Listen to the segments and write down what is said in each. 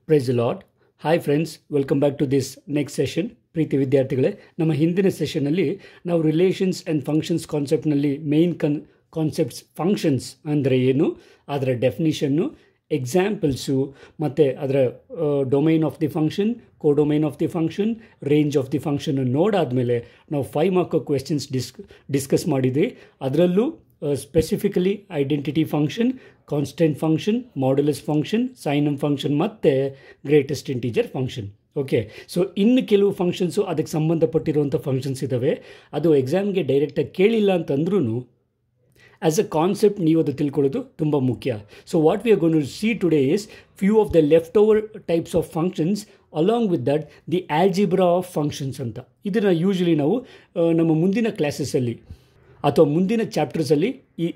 Price Lord. Hi friends, welcome back to this next session. ಪ್ರೀತಿ ವಿದ್ಯಾರ್ಥಿಗಳೇ, ನಮ್ಮ ಹಿಂದಿನ ಸೆಷನ್ನಲ್ಲಿ ನಾವು ರಿಲೇಷನ್ಸ್ ಆ್ಯಂಡ್ ಫಂಕ್ಷನ್ಸ್ ಕಾನ್ಸೆಪ್ಟ್ನಲ್ಲಿ ಮೇನ್ ಕಾನ್ಸೆಪ್ಟ್ಸ್ ಫಂಕ್ಷನ್ಸ್ ಅಂದರೆ ಏನು, ಅದರ ಡೆಫಿನಿಷನ್ನು, ಎಕ್ಸಾಂಪಲ್ಸು ಮತ್ತು ಅದರ domain of the function, codomain of the function, range of the function ನೋಡಾದಮೇಲೆ ನಾವು 5 ಮಾರ್ಕ್ ಕ್ವೆಶ್ಚನ್ಸ್ ಡಿಸ್ಕಸ್ ಮಾಡಿದ್ವಿ. ಅದರಲ್ಲೂ specifically identity function, constant function, modulus function, signum function ಮತ್ತು greatest integer function. Okay, so ಇನ್ನು ಕೆಲವು functions ಅದಕ್ಕೆ ಸಂಬಂಧಪಟ್ಟಿರುವಂಥ ಫಂಕ್ಷನ್ಸ್ ಇದ್ದಾವೆ. ಅದು ಎಕ್ಸಾಮ್ಗೆ ಡೈರೆಕ್ಟಾಗಿ ಕೇಳಿಲ್ಲ ಅಂತಂದ್ರೂ ಆ್ಯಸ್ ಅ ಕಾನ್ಸೆಪ್ಟ್ ನೀವು ಅದು ತಿಳ್ಕೊಳ್ಳೋದು ತುಂಬ ಮುಖ್ಯ. So what we are gonna to see today is few of the left over types of functions along with that the algebra of functions ಅಂತ. ಇದನ್ನು ಯೂಶ್ವಲಿ ನಾವು ನಮ್ಮ ಮುಂದಿನ ಕ್ಲಾಸಸ್ಸಲ್ಲಿ ಅಥವಾ ಮುಂದಿನ ಚಾಪ್ಟರ್ಸಲ್ಲಿ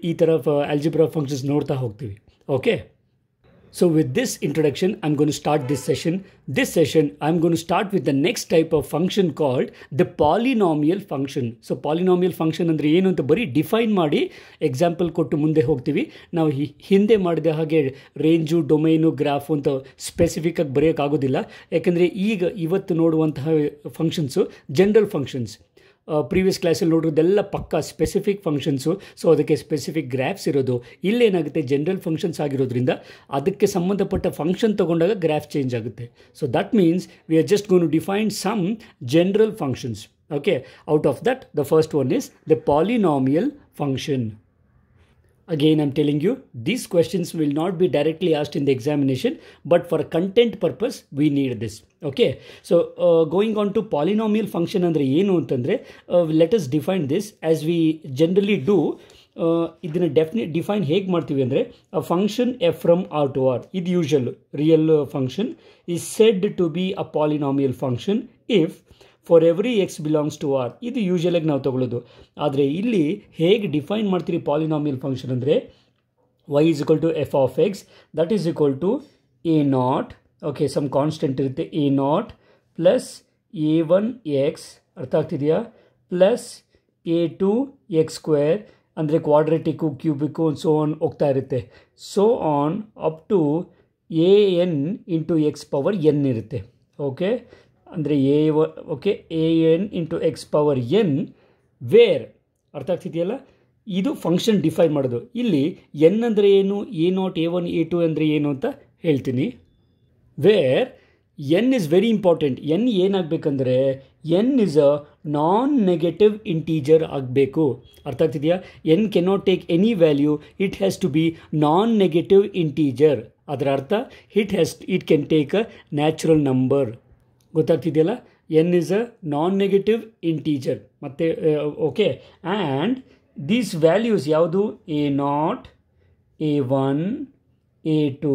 ಈ ಥರ ಆಲ್ಜಿಬ್ರಾ ಫಂಕ್ಷನ್ಸ್ ನೋಡ್ತಾ ಹೋಗ್ತೀವಿ. Okay, so with this introduction I'm going to start this session. This session I'm going to start with the next type of function called the polynomial function. So polynomial function ಅಂದರೆ ಏನು ಅಂತ ಬರೀ define ಮಾಡಿ example ಕೊಟ್ಟು ಮುಂದೆ ಹೋಗ್ತೀವಿ. ನಾವು ಹಿಂದೆ ಮಾಡಿದ ಹಾಗೆ ರೇಂಜು, ಡೊಮೈನು, ಗ್ರಾಫು ಅಂತ ಸ್ಪೆಸಿಫಿಕ್ಕಾಗಿ ಬರೆಯೋಕ್ಕಾಗೋದಿಲ್ಲ. ಯಾಕೆಂದರೆ ಇವತ್ತು ನೋಡುವಂತಹ ಫಂಕ್ಷನ್ಸು ಜನರಲ್ ಫಂಕ್ಷನ್ಸ್. ಪ್ರೀವಿಯಸ್ ಕ್ಲಾಸಲ್ಲಿ ನೋಡೋದೆಲ್ಲ ಪಕ್ಕಾ ಸ್ಪೆಸಿಫಿಕ್ ಫಂಕ್ಷನ್ಸು. ಸೊ ಅದಕ್ಕೆ ಸ್ಪೆಸಿಫಿಕ್ ಗ್ರಾಫ್ಸ್ ಇರೋದು. ಇಲ್ಲೇನಾಗುತ್ತೆ, ಜನರಲ್ ಫಂಕ್ಷನ್ಸ್ ಆಗಿರೋದ್ರಿಂದ ಅದಕ್ಕೆ ಸಂಬಂಧಪಟ್ಟ ಫಂಕ್ಷನ್ ತೊಗೊಂಡಾಗ ಗ್ರಾಫ್ ಚೇಂಜ್ ಆಗುತ್ತೆ. So that means we are just gonna to define some general functions. Okay, out of that the first one is the polynomial function. Again, I'm telling you, these questions will not be directly asked in the examination, but for content purpose, we need this. Okay, so going on to polynomial function ಅಂದರೆ ಏನು ಅಂತಂದರೆ, let us define this as we generally do. ಇದನ್ನು define ಹೇಗೆ ಮಾಡ್ತೀವಿ ಅಂದರೆ, a function f from r to r, ಇದು usual real function, is said to be a polynomial function if for every x belongs to R. ಇದು ಯೂಶಲಾಗಿ ನಾವು ತಗೊಳ್ಳೋದು. ಆದರೆ ಇಲ್ಲಿ ಹೇಗೆ ಡಿಫೈನ್ ಮಾಡ್ತೀರಿ ಪಾಲಿನಾಮಿಯಲ್ ಫಂಕ್ಷನ್ ಅಂದರೆ, y is equal to f of x, that is equal to a naught, okay, some constant ಇರುತ್ತೆ, a naught ಪ್ಲಸ್ a1x, ಅರ್ಥ ಆಗ್ತಿದೆಯಾ, ಪ್ಲಸ್ a2 x ಸ್ಕ್ವೇರ್, ಅಂದರೆ ಕ್ವಾಡ್ರೆಟಿಕ್ಕು, ಕ್ಯೂಬಿಕ್ಕು, ಸೋ ಆನ್ ಹೋಗ್ತಾ ಇರುತ್ತೆ. So on up to an into x power n ಇರುತ್ತೆ. Okay, ಅಂದರೆ an into x power n, where, ಅರ್ಥ ಆಗ್ತಿದೆಯಲ್ಲ, ಇದು ಫಂಕ್ಷನ್ ಡಿಫೈನ್ ಮಾಡೋದು. ಇಲ್ಲಿ ಎನ್ ಅಂದರೆ ಏನು, a0, a1, a2 ಅಂದರೆ ಏನು ಅಂತ ಹೇಳ್ತೀನಿ. Where n is very important. N ಏನಾಗಬೇಕಂದ್ರೆ, n is a non negative integer ಆಗಬೇಕು. ಅರ್ಥ ಆಗ್ತಿದೆಯಾ, n cannot take any value, it has to be non negative integer. ಅದರ ಅರ್ಥ it can take a natural number. ಗೊತ್ತಾಗ್ತಿದೆಯಲ್ಲ, n is a non negative integer. ಮತ್ತು okay, and these values ಯಾವುದು, a0, a1, a2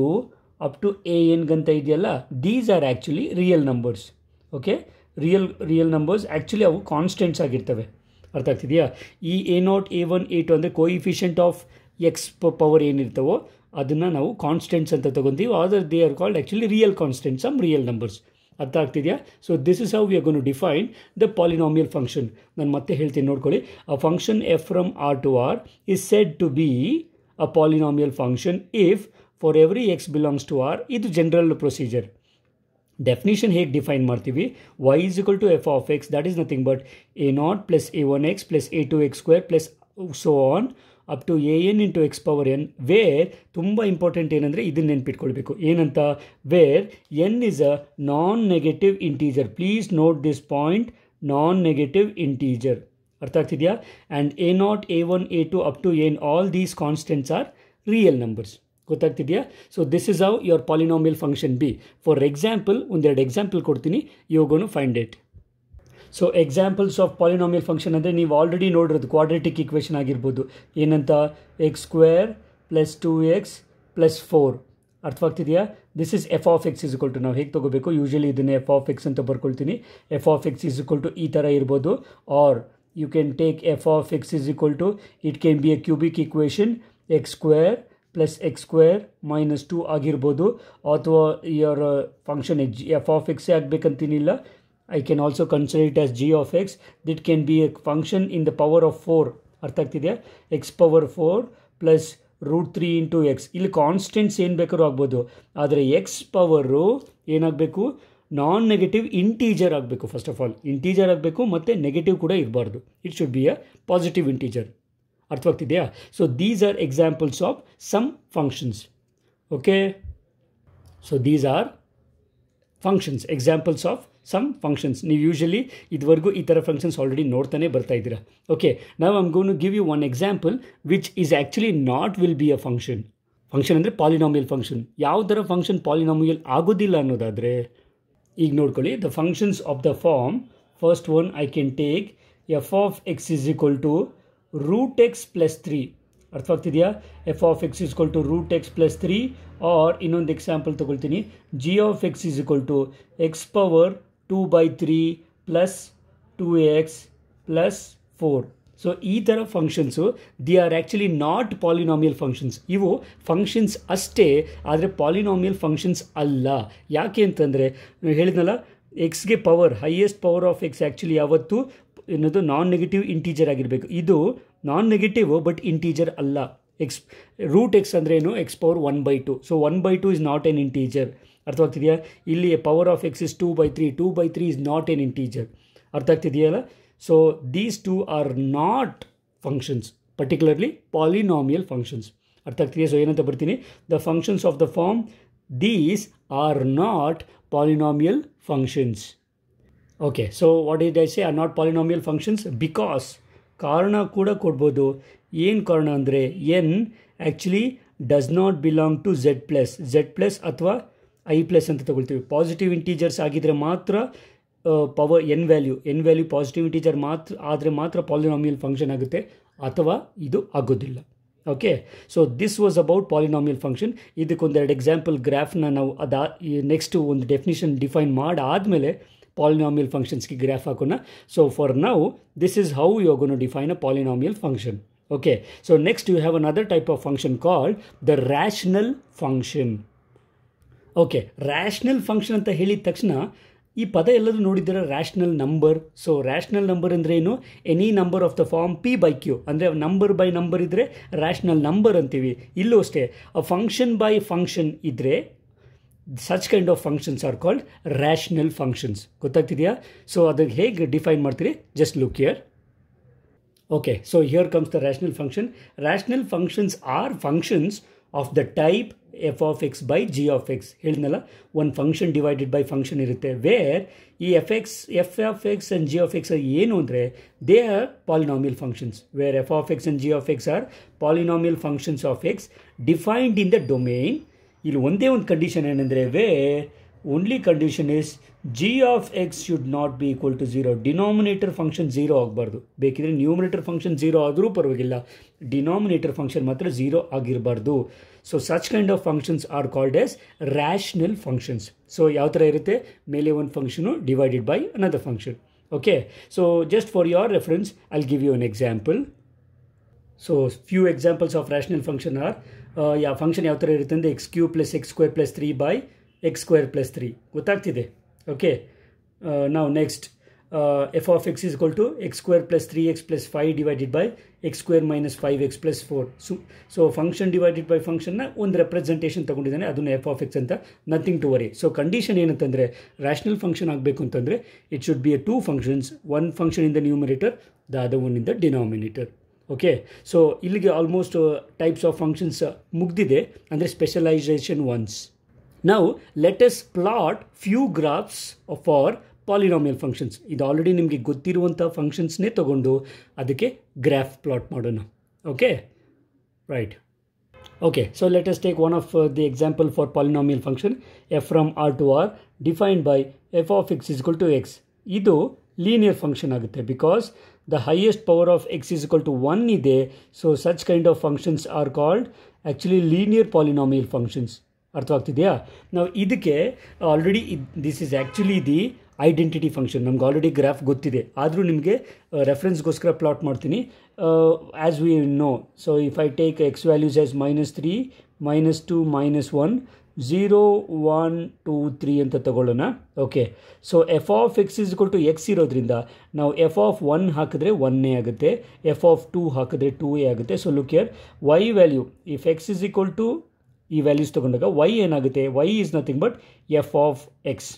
up to an ಗಂತ ಇದೆಯಲ್ಲ, these are actually real numbers. Okay, real numbers actually ಅವು constants ಆಗಿರ್ತವೆ. ಅರ್ಥ ಆಗ್ತಿದೆಯಾ. ಈ a0, a1, a2 ಅಂದರೆ ಕೋಯಿಫಿಷಿಯಂಟ್ ಆಫ್ ಎಕ್ಸ್ ಪವರ್ ಏನಿರ್ತವೋ ಅದನ್ನು ನಾವು ಕಾನ್ಸ್ಟೆಂಟ್ಸ್ ಅಂತ ತೊಗೊತೀವಿ. ಆದರ್ they are called actually real constants, some real numbers. ಅರ್ಥ ಆಗ್ತಿದೆಯಾ. So this is how we are gonna to define the polynomial function. ನಾನು ಮತ್ತೆ ಹೇಳ್ತೀನಿ, ನೋಡ್ಕೊಳ್ಳಿ. A function f from R to R is said to be a polynomial function if for every x belongs to R. ಇದು general procedure. Definition ಹೇಗೆ define ಮಾಡ್ತೀವಿ, y is equal to f of x, that is nothing but a0 plus a1x plus a2x square plus so on up to an into x power n, where ತುಂಬ important ಏನಂದರೆ ಇದನ್ನು ನೆನ್ಪಿಟ್ಕೊಳ್ಬೇಕು. ಏನಂತ, where n is a non negative integer. Please note this point, non negative integer. ಅರ್ಥ ಆಗ್ತಿದೆಯಾ. And a0, a1, a2 up to n, all these constants are real numbers. ಗೊತ್ತಾಗ್ತಿದೆಯಾ. So this is how your polynomial function be. For example, ಒಂದೆರಡು example ಕೊಡ್ತೀನಿ, you are gonna to find it. So examples of polynomial function ಅಂದರೆ ನೀವು already ನೋಡಿರೋದು quadratic equation ಆಗಿರ್ಬೋದು. ಏನಂತ, x square plus 2x plus 4. ಅರ್ಥವಾಗ್ತಿದೆಯಾ. This is f of X is equal to, ನಾವು ಹೇಗೆ ತೊಗೋಬೇಕು, ಯೂಶಲಿ ಇದನ್ನೇ ಎಫ್ ಆಫ್ ಎಕ್ಸ್ ಅಂತ ಬರ್ಕೊಳ್ತೀನಿ. F of X is equal to ಈ ಥರ ಇರ್ಬೋದು, or you can take f of X is equal to, it can be a cubic equation, x square plus x square minus 2 ಆಗಿರ್ಬೋದು. ಅಥವಾ your function F of ಎಕ್ಸೇ ಆಗಬೇಕಂತೀನಿಲ್ಲ, I can also consider it as g of x. That can be a function in the power of 4. ಅರ್ಥ ಆಗ್ತಿದೆಯಾ, x power 4 plus √3 into x. ಇಲ್ಲಿ constants ಏನು ಬೇಕಾದ್ರೂ ಆಗ್ಬೋದು, ಆದರೆ ಎಕ್ಸ್ ಪವರು ಏನಾಗಬೇಕು, ನಾನ್ ನೆಗೆಟಿವ್ ಇಂಟೀಜರ್ ಆಗಬೇಕು. ಫಸ್ಟ್ ಆಫ್ ಆಲ್ ಇಂಟೀಜರ್ ಆಗಬೇಕು ಮತ್ತು ನೆಗೆಟಿವ್ ಕೂಡ ಇರಬಾರ್ದು. It should be a positive integer. ಅರ್ಥವಾಗ್ತಿದೆಯಾ? So these are examples of some functions. Okay, so these are functions, examples of some functions. ನೀವು usually ಇದುವರೆಗೂ ಈ ಥರ ಫಂಕ್ಷನ್ಸ್ ಆಲ್ರೆಡಿ ನೋಡ್ತಾನೆ ಬರ್ತಾ ಇದ್ದೀರಾ. ಓಕೆ, ನಾವು I am going to give you one example which is actually not will be a function. Function ಅಂದರೆ polynomial function. ಯಾವ ಥರ ಫಂಕ್ಷನ್ ಪಾಲಿನಾಮಿಯಲ್ ಆಗೋದಿಲ್ಲ ಅನ್ನೋದಾದರೆ ಈಗ ನೋಡ್ಕೊಳ್ಳಿ. The functions of the form, first one I can take f of X is equal to root x plus 3. ಅರ್ಥವಾಗ್ತಿದೆಯಾ? F of X is equal to root x plus 3. Or ಇನ್ನೊಂದು example ತೊಗೊಳ್ತೀನಿ, g of X is equal to x power 2/3 plus 2x plus 4. So ಈ ಥರ functions the are actually not polynomial functions. ಇವು functions ಅಷ್ಟೇ, ಆದರೆ polynomial functions ಅಲ್ಲ. ಯಾಕೆ ಅಂತಂದರೆ ಹೇಳಿದ್ನಲ್ಲ, ಎಕ್ಸ್ಗೆ power, highest power of x actually ಯಾವತ್ತು ಏನದು ನಾನ್ ನೆಗೆಟಿವ್ ಇಂಟೀಜರ್ ಆಗಿರಬೇಕು. ಇದು ನಾನ್ ನೆಗೆಟಿವ್ ಬಟ್ ಇಂಟೀಜರ್ ಅಲ್ಲ. ರೂಟ್ ಎಕ್ಸ್ ಅಂದರೆ ಏನು, x power 1/2. So 1/2 is not an integer. ಅರ್ಥವಾಗ್ತಿದೆಯಾ? ಇಲ್ಲಿ power of X is 2/3. 2/3 is not an integer. ಅರ್ಥ ಆಗ್ತಿದೆಯಲ್ಲ? So these two are not functions, particularly polynomial functions. ಅರ್ಥ ಆಗ್ತಿದೆಯಾ? ಸೊ ಏನಂತ ಬರ್ತೀನಿ, the functions of the form these are not polynomial functions. Okay, so what did I say, are not polynomial functions because ಕಾರಣ ಕೂಡ ಕೊಡ್ಬೋದು. ಏನು ಕಾರಣ ಅಂದರೆ n actually does not belong to Z plus ಅಥವಾ ಐ ಪ್ಲಸ್ ಅಂತ ತಗೊಳ್ತೀವಿ. Positive integers ಆಗಿದ್ದರೆ ಮಾತ್ರ power n value positive integer ಆದರೆ ಮಾತ್ರ ಪಾಲಿನಾಮಿಯಲ್ ಫಂಕ್ಷನ್ ಆಗುತ್ತೆ, ಅಥವಾ ಇದು ಆಗೋದಿಲ್ಲ. Okay, so this was about polynomial function. ಇದಕ್ಕೊಂದೆರಡು ಎಕ್ಸಾಂಪಲ್ ಗ್ರಾಫ್ನ ನಾವು ನೆಕ್ಸ್ಟ್ ಒಂದು ಡೆಫಿನಿಷನ್ ಡಿಫೈನ್ ಮಾಡಾದಮೇಲೆ ಪಾಲಿನಾಮಿಯಲ್ ಫಂಕ್ಷನ್ಸ್ಗೆ ಗ್ರಾಫ್ ಹಾಕೋಣ. So for now this is how you are gonna to define a polynomial function. Okay, so next you have another type of function called the rational function. Okay, rational function ಅಂತ ಹೇಳಿದ ತಕ್ಷಣ ಈ ಪದ ಎಲ್ಲರೂ ನೋಡಿದ್ದೀರ, rational number. So rational number ಅಂದರೆ ಏನು, any number of the form P/Q, ಅಂದರೆ ನಂಬರ್ ಬೈ ನಂಬರ್ ಇದ್ದರೆ ರ್ಯಾಷನಲ್ ನಂಬರ್ ಅಂತೀವಿ. ಇಲ್ಲೂ ಅಷ್ಟೇ, ಅ ಫಂಕ್ಷನ್ ಬೈ ಫಂಕ್ಷನ್ ಇದ್ದರೆ such kind of functions are called rational functions. ಗೊತ್ತಾಗ್ತಿದೆಯಾ? ಸೊ ಅದಕ್ಕೆ ಹೇಗೆ ಡಿಫೈನ್ ಮಾಡ್ತೀರಿ, just look here. Okay, so here comes the rational function. Rational functions are functions of the type f of x by g of x. ಹೇಳಿದ್ನಲ್ಲ, ಒಂದು function divided by function ಇರುತ್ತೆ, where ಈ f of x and g of x ಏನು ಅಂದರೆ they are polynomial functions, where f of x and g of x are polynomial functions of x defined in the domain. ಇಲ್ಲಿ ಒಂದೇ ಒಂದು condition ಏನಂದರೆ, where only condition is g of x should not be equal to 0. Denominator function 0 ಆಗಬಾರ್ದು. ಬೇಕಿದ್ರೆ numerator function 0 ಆದರೂ ಪರವಾಗಿಲ್ಲ, denominator function ಮಾತ್ರ 0 ಆಗಿರಬಾರ್ದು. So such kind of functions are called as rational functions. So ಯಾವ ಥರ ಇರುತ್ತೆ, ಮೇಲೆ ಒಂದು function divided by another function. Okay, so just for your reference I will give you an example. So few examples of rational function are, ಯಾವ function ಯಾವ ಥರ ಇರುತ್ತೆ ಅಂದರೆ x³ + x² + 3 by x² + 3. ಗೊತ್ತಾಗ್ತಿದೆ? Okay, now next, f of x is equal to x² + 3x + 5 divided by x² - 5x + 4. So function divided by function ನ ಒಂದು representation ತಗೊಂಡಿದ್ದಾನೆ, ಅದನ್ನು f of x ಅಂತ, nothing to worry. So condition ಏನಂತಂದರೆ, rational function ಆಗಬೇಕು ಅಂತಂದರೆ it should be 2 functions, one function in the numerator, the other one in the denominator. Okay, so ಇಲ್ಲಿಗೆ almost types of functions ಮುಗ್ದಿದೆ, ಅಂದರೆ specialisation once. Now let us plot few graphs for polynomial functions. ಇದು already ನಿಮಗೆ ಗೊತ್ತಿರುವಂಥ ಫಂಕ್ಷನ್ಸ್ನೇ ತಗೊಂಡು ಅದಕ್ಕೆ graph plot ಮಾಡೋಣ. Okay, right. Okay, so let us take one of the example for polynomial function f from r to r defined by f of x is equal to x. ಇದು linear function ಆಗುತ್ತೆ because the highest power of x is equal to 1 ಇದೆ. So such kind of functions are called actually linear polynomial functions. ಅರ್ಥವಾಗ್ತಿದೆಯಾ? ನಾವು ಇದಕ್ಕೆ already this is actually the identity function. ನಮ್ಗೆ already graph ಗೊತ್ತಿದೆ, ಆದರೂ ನಿಮಗೆ ರೆಫರೆನ್ಸ್ಗೋಸ್ಕರ ಪ್ಲಾಟ್ ಮಾಡ್ತೀನಿ. As we know, so if I take x values as -3, -2, -1, 0, 1, 2, 3 ಅಂತ ತಗೊಳ್ಳೋಣ. Okay, so f of X is equal to x ಇರೋದ್ರಿಂದ ನಾವು ಎಫ್ ಆಫ್ 1 ಹಾಕಿದ್ರೆ 1 ಆಗುತ್ತೆ, ಎಫ್ ಆಫ್ 2 ಹಾಕಿದ್ರೆ 2 ಆಗುತ್ತೆ. So look here, y value if x is equal to ಈ values ತೊಗೊಂಡಾಗ y ಏನಾಗುತ್ತೆ, y is nothing but f of x.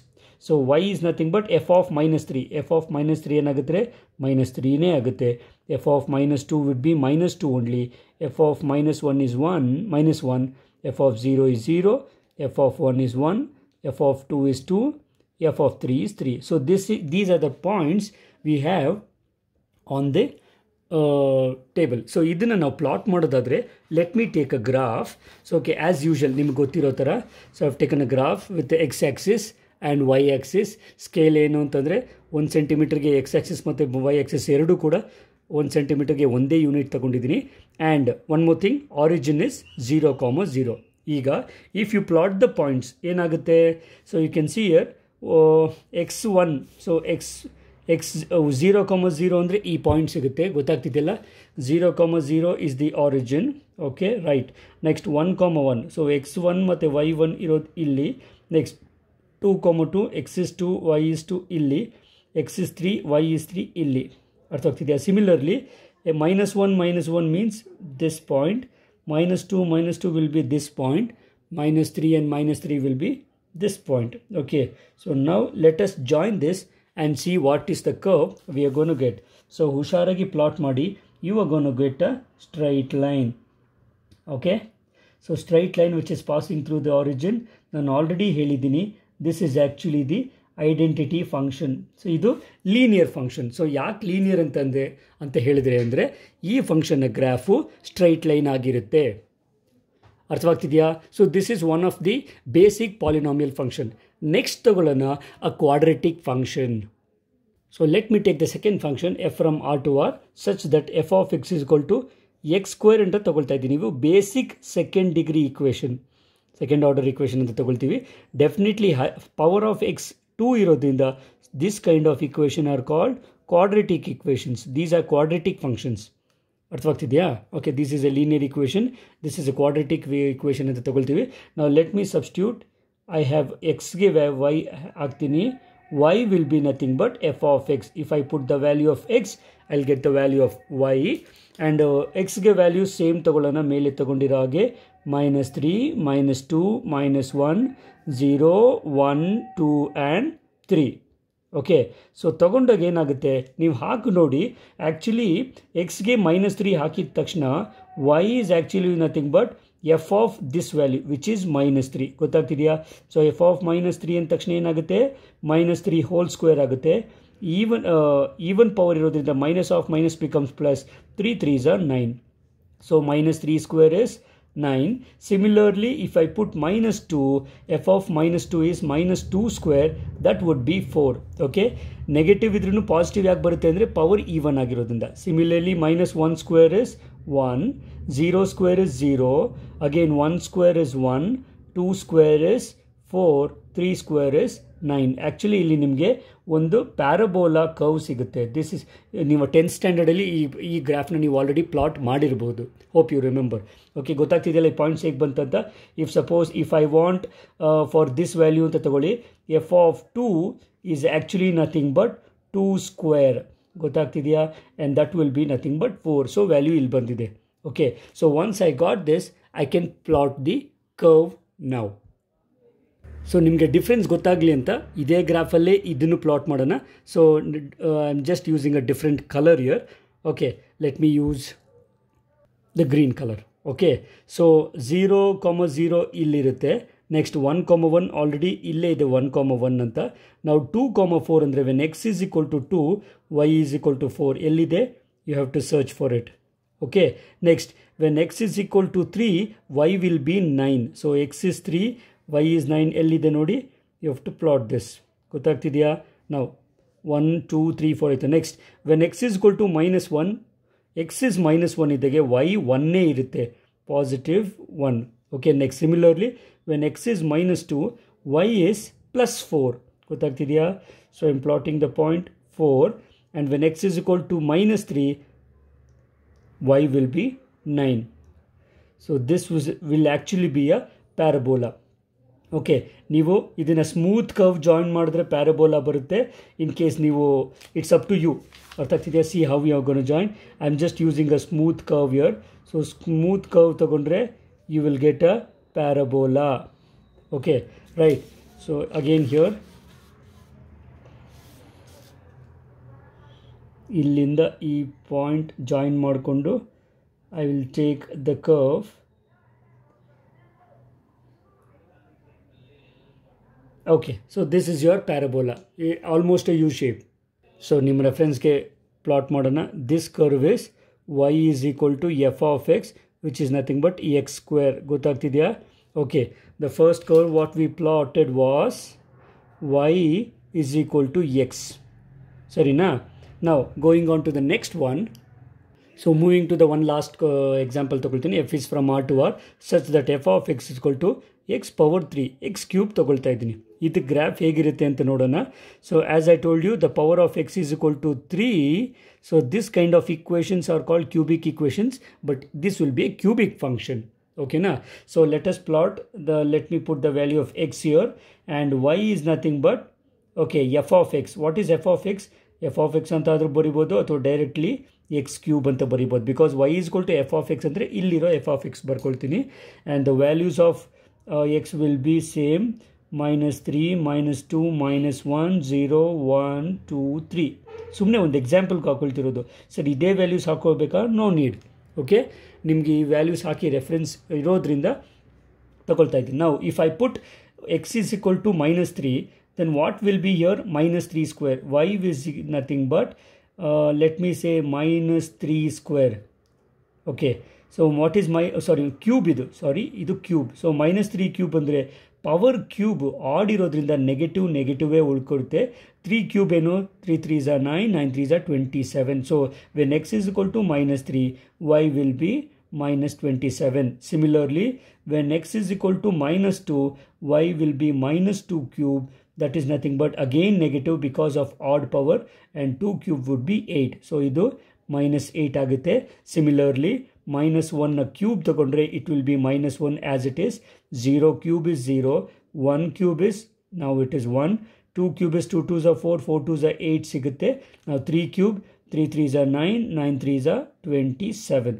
So y is nothing but f of -3. F of -3 ಏನಾಗುತ್ತೆ, -3ನೇ ಆಗುತ್ತೆ. F of -2 would be -2 only. F of -1 is 1, f of 0 is 0, f of 1 is 1, f of 2 is 2, f of 3 is 3. So these are the points we have on the table. So ಇದನ್ನು ನಾವು plot ಮಾಡೋದಾದರೆ let me take a graph. So okay, as usual ನಿಮ್ಗೆ ಗೊತ್ತಿರೋ ಥರ, so I've taken a graph with x axis and y axis. Scale ಏನು ಅಂತಂದರೆ 1 ಸೆಂಟಿಮೀಟರ್ಗೆ x axis ಮತ್ತು ವೈ ಆ್ಯಕ್ಸಿಸ್ ಎರಡೂ ಕೂಡ 1 ಸೆಂಟಿಮೀಟರ್ಗೆ ಒಂದೇ ಯೂನಿಟ್ ತೊಗೊಂಡಿದ್ದೀನಿ. And one more thing, origin is 0,0. ಈಗ if you plot the points ಏನಾಗುತ್ತೆ, so you can see here x1. So X 0,0 ಅಂದರೆ ಈ ಪಾಯಿಂಟ್ ಸಿಗುತ್ತೆ, ಗೊತ್ತಾಗ್ತಿದೆಯಲ್ಲ. 0,0 is the origin. Okay, right. Next 1,1. So x1 ಮತ್ತು y1 ಇರೋದು ಇಲ್ಲಿ. Next 2,2, x is 2, y is 2 ಇಲ್ಲಿ. x is 3, y is 3 ಇಲ್ಲಿ. ಅರ್ಥ ಆಗ್ತಿದೆಯಾ? Similarly -1 means this point, -2 will be this point, -3 and -3 will be this point. Okay, so now let us join this and see what is the curve we are going to get. So ಹುಷಾರಾಗಿ plot ಮಾಡಿ, you are going to get a straight line. Okay, so straight line which is passing through the origin. ನಾನು already ಹೇಳಿದ್ದೀನಿ, this is actually the identity function. So ಇದು linear function. So ಯಾಕೆ ಲೀನಿಯರ್ ಅಂತ ಹೇಳಿದರೆ ಅಂದರೆ ಈ ಫಂಕ್ಷನ್ನ ಗ್ರಾಫು ಸ್ಟ್ರೈಟ್ ಲೈನ್ ಆಗಿರುತ್ತೆ. ಅರ್ಥವಾಗ್ತಿದೆಯಾ? So this is one of the basic polynomial function. Next ತಗೊಳ್ಳೋಣ a quadratic function. So let me take the second function f from R to R such that f of X is equal to x² ಅಂತ ತಗೊಳ್ತಾ ಇದ್ದೀನಿ. ನೀವು basic second degree equation, second order equation ಅಂತ ತಗೊಳ್ತೀವಿ. Definitely power of x 2 ಇರೋದ್ರಿಂದ this kind of equation are called quadratic equations. These are quadratic functions. ಅರ್ಥವಾಗ್ತಿದೆಯಾ? Okay, this is a linear equation, this is a quadratic equation ಅಂತ ತಗೊಳ್ತೀವಿ. ನಾವು let me substitute. I have ಎಕ್ಸ್ಗೆ y ಹಾಕ್ತೀನಿ. y will be nothing but f of x. If I put the value of x, I'll get the value of y. And x ಗೆ value same ತಗೊಳ್ಳೋಣ, ಮೇಲೆ ತಗೊಂಡಿರೋ ಹಾಗೆ. -3, -2, -1, 0, 1, 2 and 3. Okay, so ತಗೊಂಡಾಗ ಏನಾಗುತ್ತೆ, ನೀವು ಹಾಕಿ ನೋಡಿ. ಆ್ಯಕ್ಚುಲಿ ಎಕ್ಸ್ಗೆ -3 ಹಾಕಿದ ತಕ್ಷಣ y is actually nothing but f of this value which is -3. ಗೊತ್ತಾಗ್ತಿದೆಯಾ? ಸೊ ಎಫ್ ಆಫ್ -3 ಅಂದ ತಕ್ಷಣ ಏನಾಗುತ್ತೆ, -3 ಹೋಲ್ ಸ್ಕ್ವೇರ್ ಆಗುತ್ತೆ. ಈವನ್ ಪವರ್ ಇರೋದ್ರಿಂದ minus of minus becomes plus. 3 3s are 9. So -3 square is 9. Similarly, if I put -2, f of -2 is -2 square, that would be 4. Okay, negative ಇದ್ರೂ positive ಯಾಕೆ ಬರುತ್ತೆ ಅಂದರೆ power even ಆಗಿರೋದ್ರಿಂದ. Similarly -1 square is 1, 0 square is 0, again 1 square is 1, 2 square is 4, 3 square is 9. Actually ಇಲ್ಲಿ ನಿಮಗೆ ಒಂದು parabola curve ಸಿಗುತ್ತೆ. This is, ನೀವು 10th ಸ್ಟ್ಯಾಂಡರ್ಡಲ್ಲಿ ಈ ಗ್ರಾಫ್ನ ನೀವು ಆಲ್ರೆಡಿ ಪ್ಲಾಟ್ ಮಾಡಿರ್ಬೋದು. Hope you remember. ಓಕೆ, ಗೊತ್ತಾಗ್ತಿದೆಯಲ್ಲ ಈ ಪಾಯಿಂಟ್ಸ್ ಹೇಗೆ ಬಂತಂತ. If I want for this value ಅಂತ ತಗೊಳ್ಳಿ, f of 2 is actually nothing but 2 square. ಗೊತ್ತಾಗ್ತಿದೆಯಾ? And that will be nothing but 4. So value ಇಲ್ಲಿ ಬಂದಿದೆ. Okay, so once I got this, I can plot the curve now. So ನಿಮಗೆ difference ಗೊತ್ತಾಗಲಿ ಅಂತ ಇದೇ ಗ್ರಾಫಲ್ಲೇ ಇದನ್ನು ಪ್ಲಾಟ್ ಮಾಡೋಣ. So I am just using a different colour here. Okay, let me use the green colour. Okay, so 0,0 ಇಲ್ಲಿರುತ್ತೆ. Next 1,1 already ಇಲ್ಲೇ ಇದೆ 1,1 ಅಂತ. ನಾವು 2,4 ಅಂದರೆ when x is equal to 2, y is equal to 4 ಎಲ್ಲಿದೆ, you have to search for it. Okay, next when x is equal to 3, y will be 9. So x is 3, y is 9 ಎಲ್ಲಿದೆ ನೋಡಿ. You have to plot this. ಗೊತ್ತಾಗ್ತಿದೆಯಾ? ನಾವು 1 2 3 4 ಆಯಿತು. Next when x is equal to -1, x is -1 ಇದ್ದಾಗೆ y 1 ಇರುತ್ತೆ, +1. Okay, next similarly when x is -2, y is +4. ಗೊತ್ತಾಗ್ತಿದೆಯಾ? So I am plotting the point 4. And when x is equal to -3, y will be 9. So this will actually be a parabola. Okay, ನೀವು ಇದನ್ನು smooth curve join ಮಾಡಿದ್ರೆ parabola ಬರುತ್ತೆ. In case ನೀವು, it's up to you. ಅರ್ಥ ಆಗ್ತಿದೆಯಾ? See how you are gonna join. I am just using a smooth curve here. So smooth curve ತೊಗೊಂಡ್ರೆ you will get a parabola. Okay, right. So again here ಇಲ್ಲಿಂದ ಈ point join ಮಾಡಿಕೊಂಡು I will take the curve. Okay, so this is your parabola, almost a U shape. So ನಿಮ್ಮ ರೆಫರೆನ್ಸ್ಗೆ plot ಮಾಡೋಣ. This curve is y is equal to f of x, which is nothing but x square. ಗೊತ್ತಾಗ್ತಿದೆಯಾ? Okay, the first curve what we plotted was y is equal to x. Sarina? Now going on to the next one. So moving to the one last example ತಗೊಳ್ತೀನಿ. f is from r to r such that f of x is equal to x power 3 x cube ತಗೊಳ್ತಾ ಇದ್ದೀನಿ. ಇದು graph ಹೇಗಿರುತ್ತೆ ಅಂತ ನೋಡೋಣ. So as I told you the power of x is equal to 3. So this kind of equations are called cubic equations, but this will be a cubic function. Okay na? So let us plot let me put the value of x here, and y is nothing but okay f of x. What is f of x? f of x ಅಂತ ಆದರೂ ಬರಿಬೋದು ಅಥವಾ directly x cube ಅಂತ ಬರಿಬೋದು, because y is equal to f of x ಅಂದರೆ ಇಲ್ಲಿರೋ f of x ಬರ್ಕೊಳ್ತೀನಿ. And the values of x will be same, -3, -2, -1, 0, 1, 2, 3. ಸುಮ್ಮನೆ ಒಂದು ಎಕ್ಸಾಂಪಲ್ಗೆ ಹಾಕೊಳ್ತಿರೋದು. ಸರ್ ಇದೇ ವ್ಯಾಲ್ಯೂಸ್ ಹಾಕೋಬೇಕಾ? No need. ಓಕೆ, ನಿಮಗೆ ಈ ವ್ಯಾಲ್ಯೂಸ್ ಹಾಕಿ ರೆಫರೆನ್ಸ್ ಇರೋದ್ರಿಂದ ತಗೊಳ್ತಾ ಇದ್ದೀನಿ. ನಾವು if I put x is equal to -3, then what will be here? -3 square. y is nothing but let me say -3 square. Okay, so what is cube ಇದು cube. So -3 cube ಅಂದರೆ power cube add ಇರೋದ್ರಿಂದ ನೆಗೆಟಿವೇ ಉಳ್ಕೊಡುತ್ತೆ. 3 cube ಏನು? 3 3s are 9, 9 3s are 27. So when x is equal to -3, y will be -27. Similarly, when x is equal to -2, y will be -2 cube. That is nothing but again negative because of odd power, and 2 cube would be 8. So idu -8 ಆಗುತ್ತೆ. Similarly, -1 cube ತಗೊಂಡ್ರೆ it will be -1 as it is. 0 cube is 0. 1 cube is, now it is 1. 2 cube is 2 2s are 4, 4 2s are 8 ಸಿಗುತ್ತೆ. Now 3 cube, 3 3s are 9, 9 3s are 27.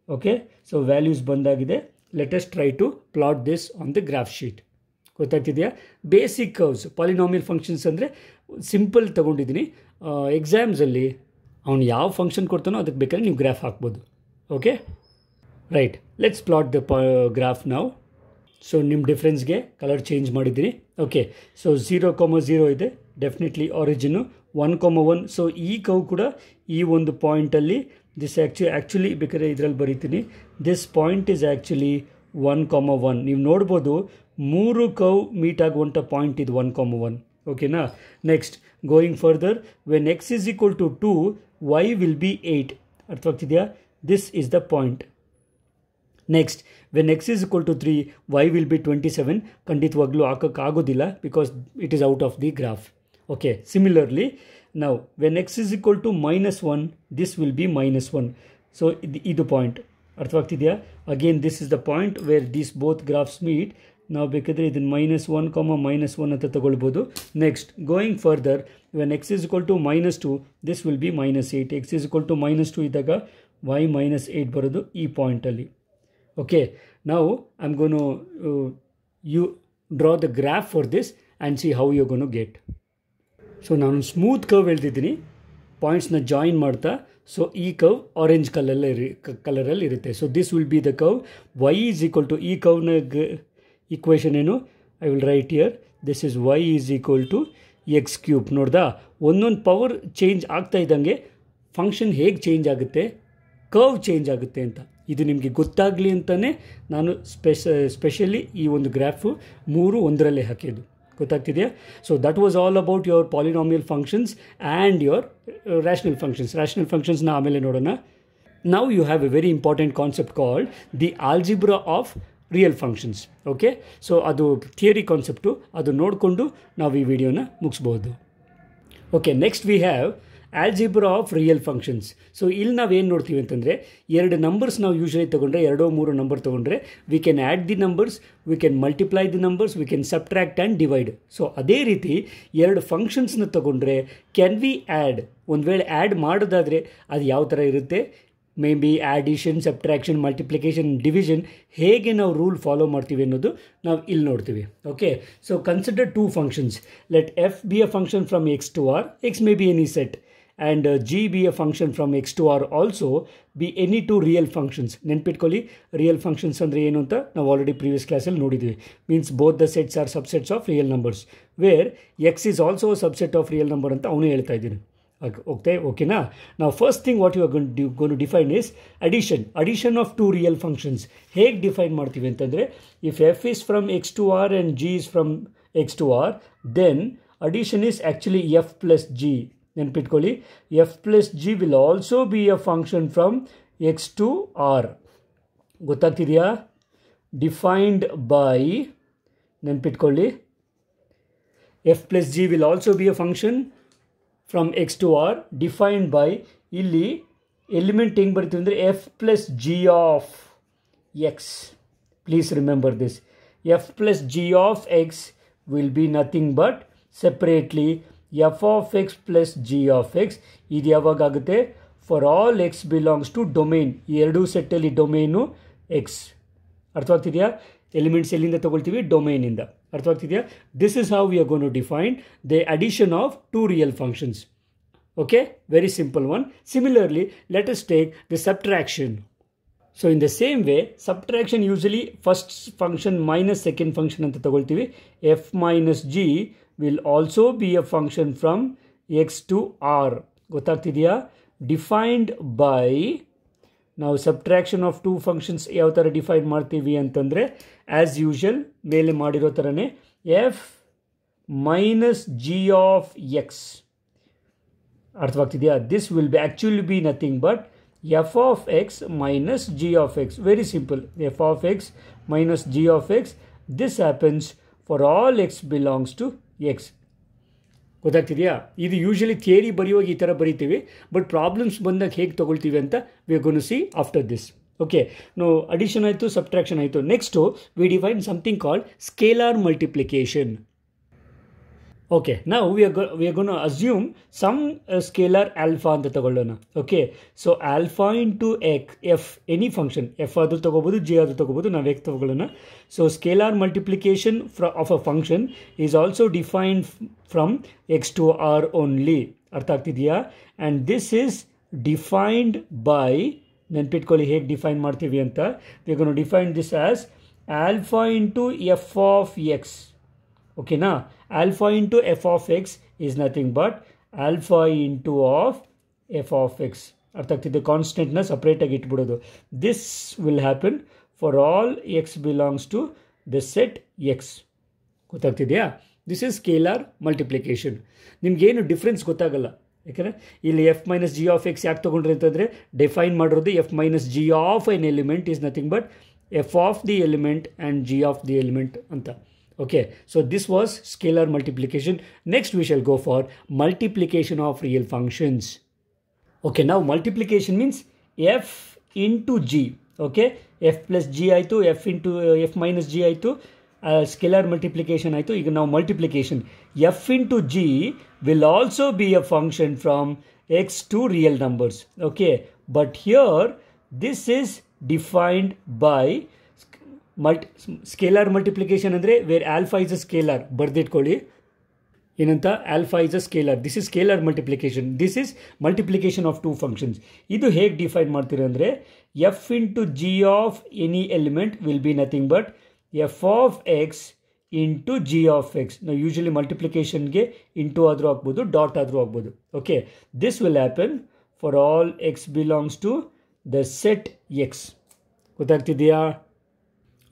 Okay, so values ಬಂದಾಗಿದೆ. Let us try to plot this on the graph sheet. ಗೊತ್ತಾಗ್ತಿದೆಯಾ? Basic curves, polynomial functions ಅಂದರೆ simple ತೊಗೊಂಡಿದ್ದೀನಿ. ಎಕ್ಸಾಮ್ಸಲ್ಲಿ ಅವನು ಯಾವ function ಕೊಡ್ತಾನೋ ಅದಕ್ಕೆ ಬೇಕಾದ್ರೆ ನೀವು ಗ್ರಾಫ್ ಹಾಕ್ಬೋದು. Okay, right. Let's plot the graph ನಾವು. ಸೊ ನಿಮ್ಮ ಡಿಫ್ರೆನ್ಸ್ಗೆ ಕಲರ್ ಚೇಂಜ್ ಮಾಡಿದ್ದೀನಿ. ಓಕೆ, ಸೊ 0,0 ಇದೆ, ಡೆಫಿನೆಟ್ಲಿ ಆರಿಜಿನ್ನು. 1,1. ಸೊ ಈ ಕವ್ ಕೂಡ ಈ ಒಂದು ಪಾಯಿಂಟಲ್ಲಿ ದಿಸ್ ಆ್ಯಕ್ಚುಲಿ ಬೇಕಾದ್ರೆ ಇದರಲ್ಲಿ ಬರೀತೀನಿ. This point is actually 1,1. ನೀವು ನೋಡ್ಬೋದು 3 ಕವ್ ಮೀಟ್ ಆಗುವಂಥ ಪಾಯಿಂಟ್ ಇದು 1,1. ಓಕೆನಾ? Next going further, when x is equal to 2, y will be 8. ಅರ್ಥವಾಗ್ತಿದೆಯಾ? This is the point. Next when x is equal to 3, y will be 27. ಖಂಡಿತವಾಗ್ಲೂ ಹಾಕೋಕ್ಕಾಗೋದಿಲ್ಲ because it is out of the graph. Okay, similarly ನಾವು when x is equal to -1, this will be -1. So ಇದು point. ಅರ್ಥವಾಗ್ತಿದೆಯಾ? Again this is the point where these both graphs meet. ನಾವು ಬೇಕಾದರೆ ಇದನ್ನು -1, -1 ಅಂತ ತಗೊಳ್ಬೋದು. Next going further, when x is equal to -2, this will be -8. x is equal to -2 ಇದ್ದಾಗ y -8 ಬರೋದು ಈ ಪಾಯಿಂಟಲ್ಲಿ. ಓಕೆ, ನಾವು I am gonna you draw the graph for this and see how you gonna get. So ನಾನು smooth curve ಹೇಳ್ತಿದ್ದೀನಿ, ಪಾಯಿಂಟ್ಸ್ನ join ಮಾಡ್ತಾ. So ಈ ಕರ್ವ್ ಆರೆಂಜ್ ಕಲರಲ್ಲಿ ಇರುತ್ತೆ. So this will be the curve. y is equal to, ಈ ಕರ್ವ್ನ equation ಏನು? I will write here. This is y is equal to x cube. ನೋಡ್ದಾ, ಒಂದೊಂದು ಪವರ್ ಚೇಂಜ್ ಆಗ್ತಾ ಇದ್ದಂಗೆ ಫಂಕ್ಷನ್ ಹೇಗೆ ಚೇಂಜ್ ಆಗುತ್ತೆ, ಕರ್ವ್ ಚೇಂಜ್ ಆಗುತ್ತೆ ಅಂತ. ಇದು ನಿಮಗೆ ಗೊತ್ತಾಗಲಿ ಅಂತಲೇ ನಾನು ಸ್ಪೆಷಲಿ ಈ ಒಂದು ಗ್ರಾಫು 3 ಒಂದರಲ್ಲೇ ಹಾಕಿದ್ದು. ಗೊತ್ತಾಗ್ತಿದೆಯಾ? So that was all about your polynomial functions and your rational functions. Rational ಫಂಕ್ಷನ್ಸ್ನ ಆಮೇಲೆ ನೋಡೋಣ. Now you have a very important concept called the algebra of real functions. Okay, so ಅದು ಥಿಯರಿ ಕಾನ್ಸೆಪ್ಟು, ಅದು ನೋಡಿಕೊಂಡು ನಾವು ಈ ವಿಡಿಯೋನ ಮುಗಿಸ್ಬೋದು. Okay, next we have algebra of real functions. So ಇಲ್ಲಿ ನಾವೇನು ನೋಡ್ತೀವಿ ಅಂತಂದರೆ, 2 ನಂಬರ್ಸ್ ನಾವು ಯೂಶ್ವಲಿ ತೊಗೊಂಡ್ರೆ, 2-3 ನಂಬರ್ ತೊಗೊಂಡ್ರೆ, we can add the numbers, we can multiply the numbers, we can subtract and divide. So ಅದೇ ರೀತಿ 2 ಫಂಕ್ಷನ್ಸ್ನ ತೊಗೊಂಡ್ರೆ ಕ್ಯಾನ್ ವಿ ಆ್ಯಡ್, ಒಂದು ವೇಳೆ ಆ್ಯಡ್ ಮಾಡೋದಾದರೆ ಅದು ಯಾವ ಥರ ಇರುತ್ತೆ, may be addition, subtraction, multiplication, division ಹೇಗೆ ನಾವು ರೂಲ್ ಫಾಲೋ ಮಾಡ್ತೀವಿ ಅನ್ನೋದು ನಾವು ಇಲ್ಲಿ ನೋಡ್ತೀವಿ. Okay, so consider two functions. Let f be a function from X to R, x may be any set, and g be a function from x to r, also be any two real functions. ನೆನ್ಪಿಟ್ಕೊಳ್ಳಿ, real functions ಅಂದರೆ ಏನು ಅಂತ ನಾವು already previous ಕ್ಲಾಸಲ್ಲಿ ನೋಡಿದ್ವಿ. Means both the sets are subsets of real numbers where x is also subset of real number ಅಂತ ಅವನು ಹೇಳ್ತಾ ಇದ್ದೀನಿ. ಓಕೆನಾ? ನಾವು first thing what you are gonna to define is addition of two real functions. ಹೇಗೆ define ಮಾಡ್ತೀವಿ ಅಂತಂದರೆ, if f is from X to R and g is from X to R, then addition is actually f plus g. ನೆನ್ಪಿಟ್ಕೊಳ್ಳಿ, f plus g will also be a function from X to R. ಗೊತ್ತಾಗ್ತಿದೆಯಾ? Defined by, ನೆನ್ಪಿಟ್ಕೊಳ್ಳಿ, f plus g will also be a function from X to R defined by, ಇಲ್ಲಿ element ಹೆಂಗೆ ಬರ್ತೀವಿ ಅಂದರೆ f plus G of x. Please remember this. F plus G of x will be nothing but separately f of x plus G of x. ಇದು ಯಾವಾಗ ಆಗುತ್ತೆ? For all x belongs to domain. ಈ ಎರಡೂ ಸೆಟ್ಟಲ್ಲಿ domain x. ಅರ್ಥವಾಗ್ತಿದೆಯಾ? Elements ಎಲ್ಲಿಂದ ತೊಗೊಳ್ತೀವಿ? ಡೊಮೇನಿಂದ. ಅರ್ಥವಾಗ್ತಿದೆಯಾ? This is how we are gonna to define the addition of two real functions. Okay, very simple one. Similarly, let us take the subtraction. So in the same way, subtraction usually first function minus second function ಅಂತ ತಗೊಳ್ತೀವಿ. f minus g will also be a function from x to r. ಗೊತ್ತಾಗ್ತಿದೆಯಾ? Defined by, ನಾವು subtraction of two functions ಯಾವ ಥರ define ಮಾಡ್ತೀವಿ ಅಂತಂದರೆ, as usual ಮೇಲೆ ಮಾಡಿರೋ ಥರನೇ f minus g of x. ಅರ್ಥವಾಗ್ತಿದೆಯಾ? This will be actually be nothing but f of x minus g of x. Very simple. F of x minus g of x. This happens for all x belongs to x. ಗೊತ್ತಾಗ್ತಿದೆಯಾ? ಇದು usually theory ಬರೆಯುವಾಗ ಈ ಥರ ಬರಿತೀವಿ, but problems ಬಂದಾಗ ಹೇಗೆ ತೊಗೊಳ್ತೀವಿ ಅಂತ we are gonna to see after this. Okay, no addition ಆಯಿತು, ಸಬ್ಟ್ರಾಕ್ಷನ್ ಆಯಿತು. Next we define something called scalar multiplication. Okay, ನಾವು we are gonna to assume some scalar alpha ಅಂತ ತಗೊಳ್ಳೋಣ. Okay, so alpha into f, any function, f ಆದರೂ ತೊಗೋಬೋದು, g ಆದರೂ ತೊಗೋಬೋದು, ನಾವು ಎಕ್ ತೊಗೊಳ್ಳೋಣ. So scalar multiplication of a function is also defined from X to R only. ಅರ್ಥ ಆಗ್ತಿದೆಯಾ? And this is defined by, ನೆನ್ಪಿಟ್ಕೊಳ್ಳಿ ಹೇಗೆ ಡಿಫೈನ್ ಮಾಡ್ತೀವಿ ಅಂತ. We are gonna to define this as alpha into f of x. ಓಕೆನಾ? Alpha into f of X is nothing but alpha into of F of x. ಅರ್ಥ ಆಗ್ತಿದೆ? ಕಾನ್ಸ್ಟೆಂಟ್ನ ಸಪ್ರೇಟಾಗಿ ಇಟ್ಬಿಡೋದು. This will happen for all x belongs to the set X. ಗೊತ್ತಾಗ್ತಿದೆಯಾ? This is scalar multiplication. ನಿಮಗೇನು difference ಗೊತ್ತಾಗಲ್ಲ, ಯಾಕಂದರೆ ಇಲ್ಲಿ f minus g of x ಯಾಕೆ ತೊಗೊಂಡ್ರಿ ಅಂತಂದರೆ, ಡಿಫೈನ್ ಮಾಡಿರೋದು F minus g of N element is nothing but f of the element and g of the element ಅಂತ. Okay, so this was scalar multiplication. Next we shall go for multiplication of real functions. Okay, now multiplication means f into g. Okay, f plus g ಆಯಿತು, f into f minus g ಆಯಿತು, scalar multiplication ಆಯಿತು. ಈಗ ನಾವು multiplication, f into g will also be a function from x to real numbers. Okay, but here this is defined by scalar multiplication ಅಂದರೆ where alpha is a scalar. ಬರೆದಿಟ್ಕೊಳ್ಳಿ ಏನಂತ? Alpha is a scalar. This is scalar multiplication. This is multiplication of two functions. ಇದು ಹೇಗೆ define ಮಾಡ್ತೀರ ಅಂದರೆ, f into g of any element will be nothing but f of x into g of x. ನಾವು usually ಮಲ್ಟಿಪ್ಲಿಕೇಶನ್ಗೆ into ಆದರೂ ಆಗ್ಬೋದು, dot ಆದರೂ ಆಗ್ಬೋದು. Okay, this will happen for all x belongs to the set X. ಗೊತ್ತಾಗ್ತಿದೆಯಾ?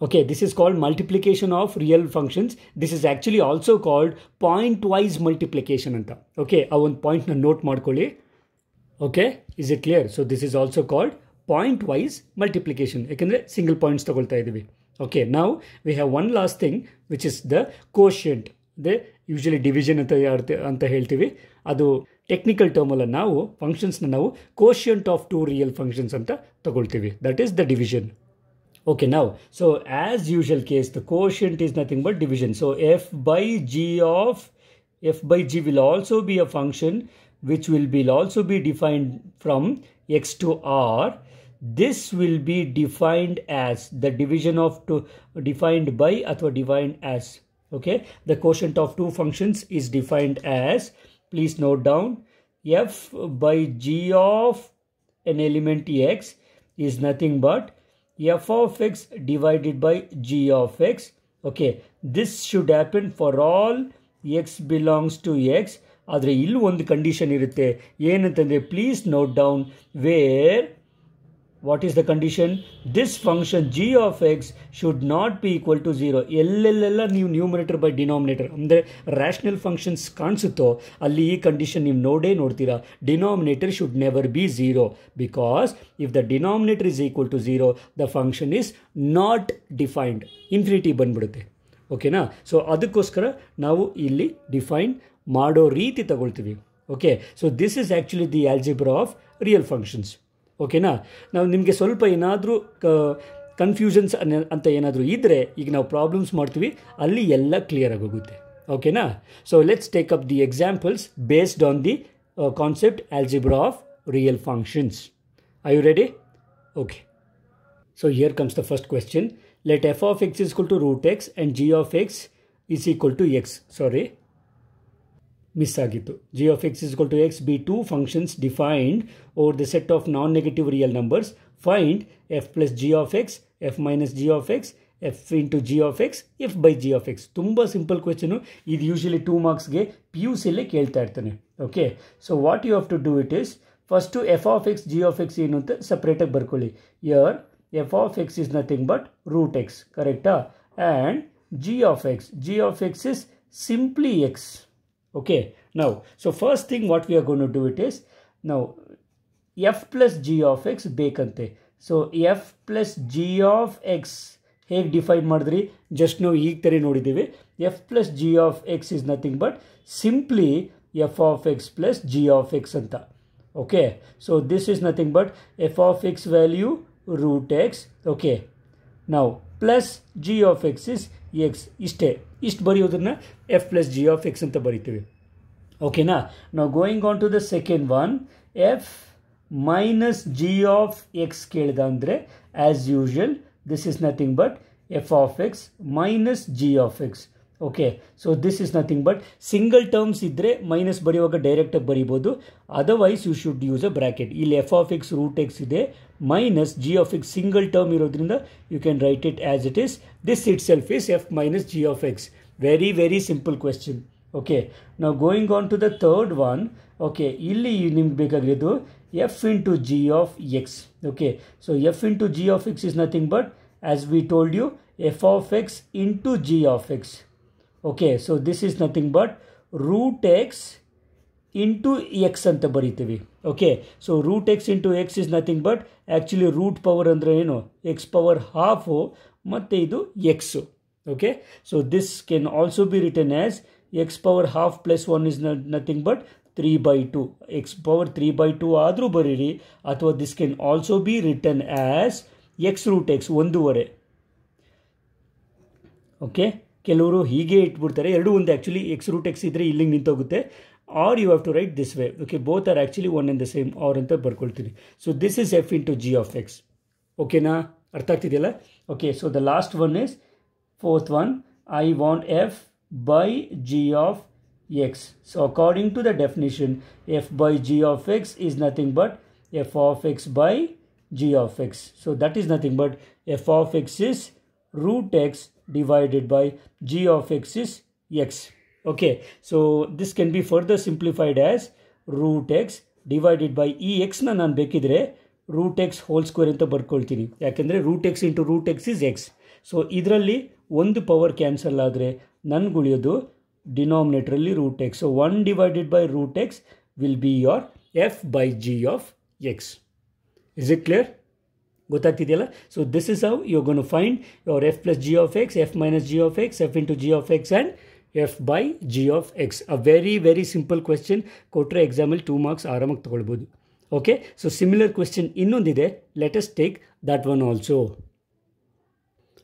Okay, this is called multiplication of real functions. This is actually also called point-wise multiplication anta. Okay, a one point na note ಮಾಡ್ಕೊಳ್ಳಿ. Okay, is it clear? So this is also called point-wise multiplication. ಯಾಕಂದರೆ single points ತಗೊಳ್ತಾ ಇದ್ದೀವಿ. Okay, now we have one last thing which is the quotient. ಅದೇ usually division ಅಂತ ಹೇಳ್ತೀವಿ. ಅದು technical ಟರ್ಮಲ್ಲ. ನಾವು ಫಂಕ್ಷನ್ಸ್ನ ನಾವು quotient of two real functions ಅಂತ ತಗೊಳ್ತೀವಿ. That is the division. Okay, now, so as usual case, the quotient is nothing but division. So f by g will also be a function which will also be defined from x to r. this will be defined as the division of two, defined by athwa defined as. Okay, the quotient of two functions is defined as, please note down, f by g of an element x is nothing but f of x divided by g of x. Okay, this should happen for all x belongs to x. ಆದರೆ ಇಲ್ಲೂ ಒಂದು condition ಇರುತ್ತೆ ಏನಂತಂದರೆ, please note down where what is the condition, this function g of x should not be equal to 0. ಎಲ್ಲೆಲ್ಲೆಲ್ಲ ನೀವು numerator by denominator ಅಂದರೆ rational functions ಕಾಣಿಸುತ್ತೋ ಅಲ್ಲಿ ಈ ಕಂಡೀಷನ್ ನೀವು ನೋಡ್ತೀರಾ. Denominator should never be 0 because if the denominator is equal to 0 the function is not defined, infinity ಬಂದ್ಬಿಡುತ್ತೆ. ಓಕೆನಾ? ಸೊ ಅದಕ್ಕೋಸ್ಕರ ನಾವು ಇಲ್ಲಿ ಡಿಫೈನ್ ಮಾಡೋ ರೀತಿ ತಗೊಳ್ತೀವಿ. Okay, so this is actually the algebra of real functions. ಓಕೆನಾ? ನಾವು ನಿಮಗೆ ಸ್ವಲ್ಪ ಏನಾದರೂ ಕನ್ಫ್ಯೂಷನ್ಸ್ ಅಂತ ಏನಾದರೂ ಇದ್ದರೆ ಈಗ ನಾವು ಪ್ರಾಬ್ಲಮ್ಸ್ ಮಾಡ್ತೀವಿ, ಅಲ್ಲಿ ಎಲ್ಲ ಕ್ಲಿಯರ್ ಆಗೋಗುತ್ತೆ. ಓಕೆನಾ? So let's take up the examples based on the concept algebra of real functions. Are you ready? Okay, so here comes the first question. Let f of x is equal to root x and g of x is equal to x. Sorry, miss ಆಗಿತ್ತು. g of x is equal to x be two functions defined over the set of non-negative real numbers. Find f plus g of x, f minus g of x, f into g of x, f by g of x. ತುಂಬ simple question ಇದು. Usually 2 ಮಾರ್ಕ್ಸ್ಗೆ PUCಲ್ಲೇ ಕೇಳ್ತಾ ಇರ್ತಾನೆ. Okay, so what you have to do it is, first f of x g of x ಏನು ಅಂತ ಸಪ್ರೇಟಾಗಿ ಬರ್ಕೊಳ್ಳಿ. ಯರ್ f of x is nothing but root x, correct? And g of x is simply x. Okay, now so first thing what we are going to do it is, now f plus g of x ಬೇಕಂತೆ. So f plus g of x ಹೇಗೆ define ಮಾಡಿದ್ರಿ, just ನಾವು ಈಗ ತರ ನೋಡಿದ್ದೀವಿ. f plus g of x is nothing but simply f of x plus g of x ಅಂತ. Okay, so this is nothing but f of x value root x. Okay, now plus g of x is x. ಇಷ್ಟು ಬರೆಯೋದನ್ನ f plus g of x ಅಂತ ಬರಿತೀವಿ. ಓಕೆನಾ? ನಾವು going on to the second one, f minus g of x ಕೇಳಿದ ಅಂದರೆ as usual this is nothing but f of x minus g of x. Okay, so this is nothing but single terms ಇದ್ದರೆ minus ಬರೆಯುವಾಗ ಡೈರೆಕ್ಟಾಗಿ ಬರಿಬೋದು, otherwise you should use a bracket. ಇಲ್ಲಿ f of x root x ಇದೆ, minus g of x single term ಇರೋದ್ರಿಂದ you can write it as it is. This itself is f minus g of x. Very very simple question. Okay, ನಾವು going on to the third one. Okay, ಇಲ್ಲಿ ನಿಮ್ಗೆ ಬೇಕಾಗಿರೋದು f into g of x. Okay, so f into g of X is nothing but as we told you f of x into g of X. Okay, so this is nothing but root x into x ಅಂತ ಬರೀತೀವಿ. Okay, so root x into x is nothing but actually root power ಅಂದರೆ ಏನು, x power half ಮತ್ತು ಇದು x. Okay, so this can also be written as x power half plus 1 is nothing but 3/2. X power 3/2 ಆದರೂ ಬರೀರಿ, ಅಥವಾ this can also be written as x root x 1/2. Okay, ಕೆಲವರು ಹೀಗೆ ಇಟ್ಬಿಡ್ತಾರೆ, ಎರಡೂ ಒಂದು. Actually X root x ಇದ್ದರೆ ಇಲ್ಲಿಗೆ ನಿಂತೋಗುತ್ತೆ. Are you have to write this way. Okay, both are actually one and the same, are ಅಂತ ಬರ್ಕೊಳ್ತೀನಿ. So this is f into g of x. ಓಕೆನಾ? ಅರ್ಥ ಆಗ್ತಿದೆಯಲ್ಲ? Okay, so the last one is fourth one. I want f by g of x. So according to the definition f by g of X is nothing but f of x by g of x. So that is nothing but f of X is root x divided by g of x is x. Okay, so this can be further simplified as root x divided by ಈ x ನಾನು ಬೇಕಿದ್ರೆ root x whole square ಅಂತ ಬರ್ಕೊಳ್ತೀನಿ, ಯಾಕೆಂದರೆ root x into root x is x. So ಇದರಲ್ಲಿ ಒಂದು power cancel ಆದರೆ ನನಗೆ ಉಳಿಯೋದು ಡಿನಾಮಿನೇಟ್ರಲ್ಲಿ root x. So 1 divided by root x will be your f by g of x. Is it clear? ಗೊತ್ತಾಗ್ತಿದೆಯಲ್ಲ? So this is how you are gonna to find your f plus G of x, f minus g of x, f into g of x and f by g of x. A very very simple question. ಕೊಟ್ಟರೆ ಎಕ್ಸಾಮಲ್ಲಿ 2 marks ಆರಾಮಾಗಿ ತೊಗೊಳ್ಬೋದು. Okay, so similar question ಇನ್ನೊಂದಿದೆ, let us take that one also.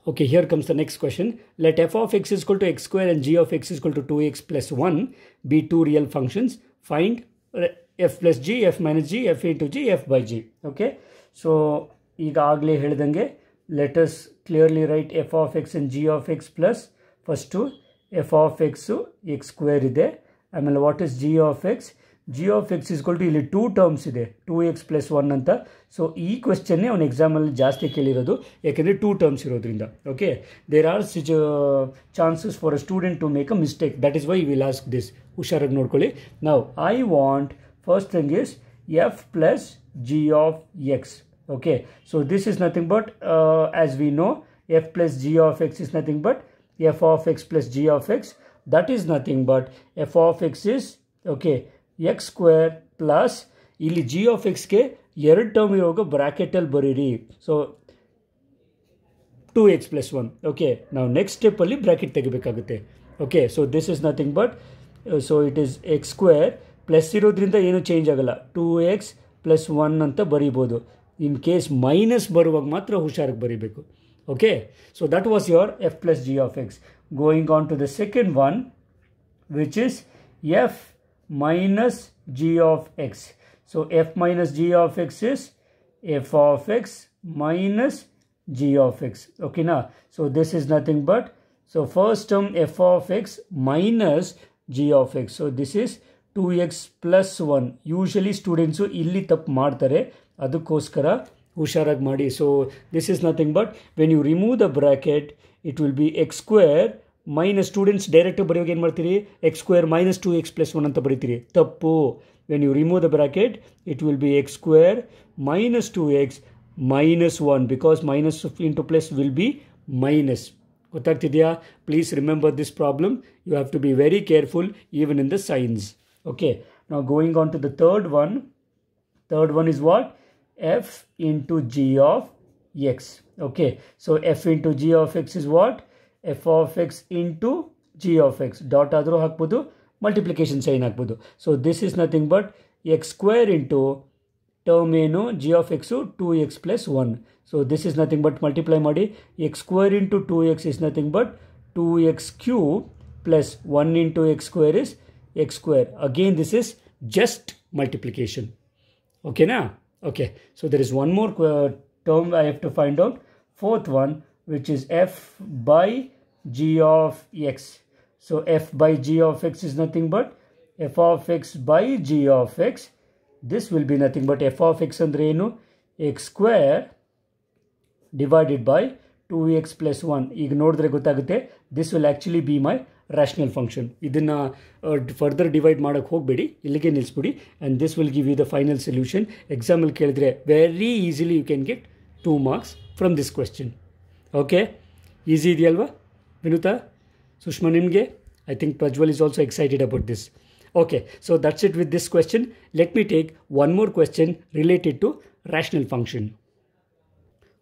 Okay, here comes the next question. Let f of x is equal to x square and g of x is equal to 2x plus 1 be two real functions. Find f plus g, f minus g, f into g, f by g. Okay, so ಈಗಾಗಲೇ ಹೇಳ್ದಂಗೆ let us clearly write f of x and g of x plus first f of x x square ಇದೆ. ಆಮೇಲೆ what is g of x? G of x is equal to ಇಲ್ಲಿ 2 terms ಇದೆ, 2x + 1 ಅಂತ. So ಈ ಕ್ವೆಶ್ಚನ್ನೇ ಅವ್ನು ಎಕ್ಸಾಮಲ್ಲಿ ಜಾಸ್ತಿ ಕೇಳಿರೋದು, ಯಾಕೆಂದರೆ 2 ಟರ್ಮ್ಸ್ ಇರೋದ್ರಿಂದ. Okay, there are chances for a student to make a mistake, that is why will ask this. ಹುಷಾರಾಗಿ ನೋಡ್ಕೊಳ್ಳಿ. ನಾವು I want first thing is F plus G of X. Okay, so this is nothing but as we know f plus g of x is nothing but f of x plus g of x. That is nothing but f of x is okay x square plus ಇಲ್ಲಿ g of x ಗೆ 2 term ಇರುವಾಗ bracket ಅಲ್ಲಿ ಬರೀರಿ. So 2x + 1. Okay, ನಾವು next step ಅಲ್ಲಿ bracket ತೆಗಿಬೇಕಾಗುತ್ತೆ. Okay, so this is nothing but so it is x square plus ಇರೋದ್ರಿಂದ ಏನು ಚೇಂಜ್ ಆಗಲ್ಲ, 2x + 1 ಅಂತ ಬರೀಬೋದು. ಇನ್ ಕೇಸ್ ಮೈನಸ್ ಬರುವಾಗ ಮಾತ್ರ ಹುಷಾರಾಗಿ ಬರೀಬೇಕು. Okay, so that was your f plus G of x. Going on to the second one which is f minus g of x. So f minus g of X is f of x minus g of x. ಓಕೆನಾ? So this is nothing but so first term f of x minus g of x. So this is 2x + 1. Usually students ಇಲ್ಲಿ ತಪ್ಪು ಮಾಡ್ತಾರೆ, ಅದಕ್ಕೋಸ್ಕರ ಹುಷಾರಾಗಿ ಮಾಡಿ. So this is nothing but when you remove the bracket it will be X square minus, students direct ಬರೆಯುವಾಗ ಏನು ಮಾಡ್ತೀರಿ, X square minus 2x + 1 ಅಂತ ಬರೀತೀರಿ. ತಪ್ಪು. When you remove the bracket it will be X square minus 2x minus 1 because minus into plus will be minus. ಗೊತ್ತಾಗ್ತಿದೆಯಾ? Please remember this problem. You have to be very careful even in the signs. Okay, now going on to the third one. Third one is what? F into g of x. Okay, so f into g of x is what? F of x into g of x. Dot adro hakbodu, multiplication sign hakbodu. So this is nothing but x square into term eno g of x 2x + 1. So this is nothing but multiply madi. X square into 2x is nothing but 2x cube plus 1 into x square is x square. Again this is just multiplication. Okay na? Okay, so there is one more term I have to find out. Fourth one, which is f by g of x. So f by g of x is nothing but f of x by g of x. This will be nothing but f of x andre enu, x square divided by 2x + 1. ಈಗ ನೋಡಿದ್ರೆ ಗೊತ್ತಾಗುತ್ತೆ, this will actually be my rational function. ಇದನ್ನು further divide ಮಾಡೋಕ್ಕೆ ಹೋಗಬೇಡಿ, ಇಲ್ಲಿಗೆ ನಿಲ್ಲಿಸ್ಬಿಡಿ. And this will give you the final solution. ಎಕ್ಸಾಮಲ್ಲಿ ಕೇಳಿದ್ರೆ very easily you can get 2 marks from this question. Okay, easy ಇದೆಯಲ್ವಾ ವಿನುತಾ, ಸುಷ್ಮಾ ನಿಮಗೆ? I think Prajwal is also excited about this. Okay, so that's it with this question. Let me take one more question related to rational function.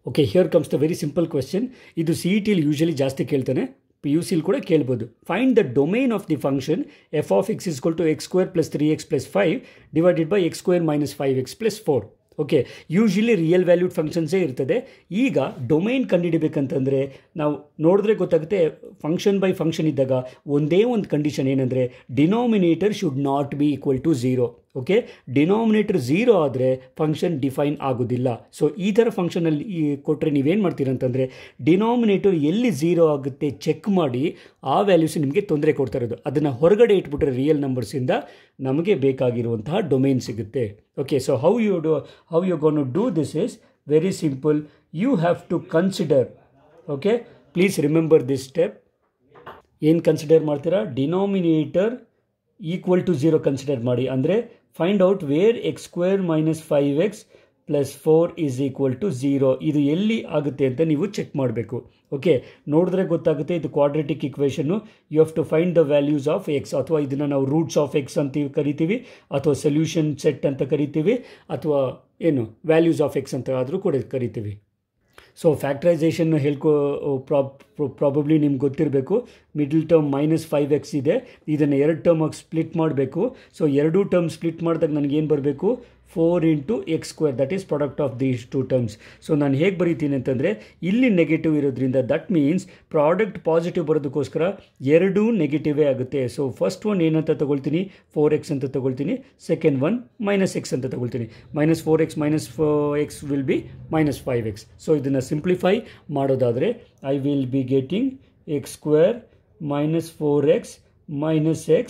Okay, here comes the very simple question. ಇದು C E ಟಿಲಿ usually ಜಾಸ್ತಿ ಕೇಳ್ತಾನೆ, P U ಸಿಲಿ ಕೂಡ ಕೇಳ್ಬೋದು. Find the domain of the function F of X is equal to x square plus 3x + 5 divided by x square minus 5x + 4. Okay, usually real valued ಫಂಕ್ಷನ್ಸೇ ಇರ್ತದೆ. ಈಗ domain ಕಂಡುಹಿಡಬೇಕಂತಂದರೆ ನಾವು ನೋಡಿದ್ರೆ ಗೊತ್ತಾಗುತ್ತೆ, ಫಂಕ್ಷನ್ ಬೈ ಫಂಕ್ಷನ್ ಇದ್ದಾಗ ಒಂದೇ ಒಂದು ಕಂಡೀಷನ್ ಏನಂದರೆ denominator should not be equal to 0. Okay, denominator 0 ಆದರೆ ಫಂಕ್ಷನ್ ಡಿಫೈನ್ ಆಗೋದಿಲ್ಲ. ಸೊ ಈ ಥರ ಫಂಕ್ಷನಲ್ಲಿ ಕೊಟ್ಟರೆ ನೀವೇನು ಮಾಡ್ತೀರಂತಂದರೆ ಡಿನಾಮಿನೇಟರ್ ಎಲ್ಲಿ 0 ಆಗುತ್ತೆ ಚೆಕ್ ಮಾಡಿ ಆ ವ್ಯಾಲ್ಯೂಸ್ ನಿಮಗೆ ತೊಂದರೆ ಕೊಡ್ತಾ ಇರೋದು. ಅದನ್ನು ಹೊರಗಡೆ ಇಟ್ಬಿಟ್ರೆ ರಿಯಲ್ ನಂಬರ್ಸಿಂದ ನಮಗೆ ಬೇಕಾಗಿರುವಂತಹ ಡೊಮೈನ್ ಸಿಗುತ್ತೆ. Okay, so how you going to do this is very simple. You have to consider. Okay, please remember this step. ಏನು ಕನ್ಸಿಡರ್ ಮಾಡ್ತೀರಾ? ಡಿನಾಮಿನೇಟರ್ ಈಕ್ವಲ್ ಟು 0 ಕನ್ಸಿಡರ್ ಮಾಡಿ. ಅಂದರೆ find out where X square minus 5x + 4 is equal to 0. ಇದು ಎಲ್ಲಿ ಆಗುತ್ತೆ ಅಂತ ನೀವು check ಮಾಡಬೇಕು. ಓಕೆ, ನೋಡಿದ್ರೆ ಗೊತ್ತಾಗುತ್ತೆ ಇದು quadratic equation. You have to find the values of X, ಅಥವಾ ಇದನ್ನು ನಾವು ರೂಟ್ಸ್ ಆಫ್ ಎಕ್ಸ್ ಅಂತ ಕರಿತೀವಿ, ಅಥವಾ ಸೊಲ್ಯೂಷನ್ ಸೆಟ್ ಅಂತ ಕರಿತೀವಿ, ಅಥವಾ ಏನು ವ್ಯಾಲ್ಯೂಸ್ ಆಫ್ ಎಕ್ಸ್ ಅಂತ ಆದರೂ ಕೂಡ ಕರಿತೀವಿ. ಸೊ ಫ್ಯಾಕ್ಟ್ರೈಸೇಷನ್ ಪ್ರಾಬಬ್ಲಿ ನಿಮ್ಗೆ ಗೊತ್ತಿರಬೇಕು. ಮಿಡಲ್ ಟರ್ಮ್ -5x ಇದೆ, ಇದನ್ನು 2 ಟರ್ಮಾಗಿ ಸ್ಪ್ಲಿಟ್ ಮಾಡಬೇಕು. ಸೊ 2 ಟರ್ಮ್ ಸ್ಪ್ಲಿಟ್ ಮಾಡಿದಾಗ ನನಗೇನು ಬರಬೇಕು? 4 into X square, that is product of these two terms. So ನಾನು ಹೇಗೆ ಬರೀತೀನಿ ಅಂತಂದರೆ, ಇಲ್ಲಿ ನೆಗೆಟಿವ್ ಇರೋದ್ರಿಂದ ದಟ್ ಮೀನ್ಸ್ ಪ್ರಾಡಕ್ಟ್ ಪಾಸಿಟಿವ್ ಬರೋದಕ್ಕೋಸ್ಕರ ಎರಡೂ ನೆಗೆಟಿವೇ ಆಗುತ್ತೆ. ಸೊ ಫಸ್ಟ್ ಒನ್ ಏನಂತ ತಗೊಳ್ತೀನಿ, 4x ಅಂತ ತಗೊಳ್ತೀನಿ. ಸೆಕೆಂಡ್ ಒನ್ -x ಅಂತ ತಗೊಳ್ತೀನಿ. -4x -4x will be -5x. So ಇದನ್ನು ಸಿಂಪ್ಲಿಫೈ ಮಾಡೋದಾದರೆ I will be getting X square -4x -x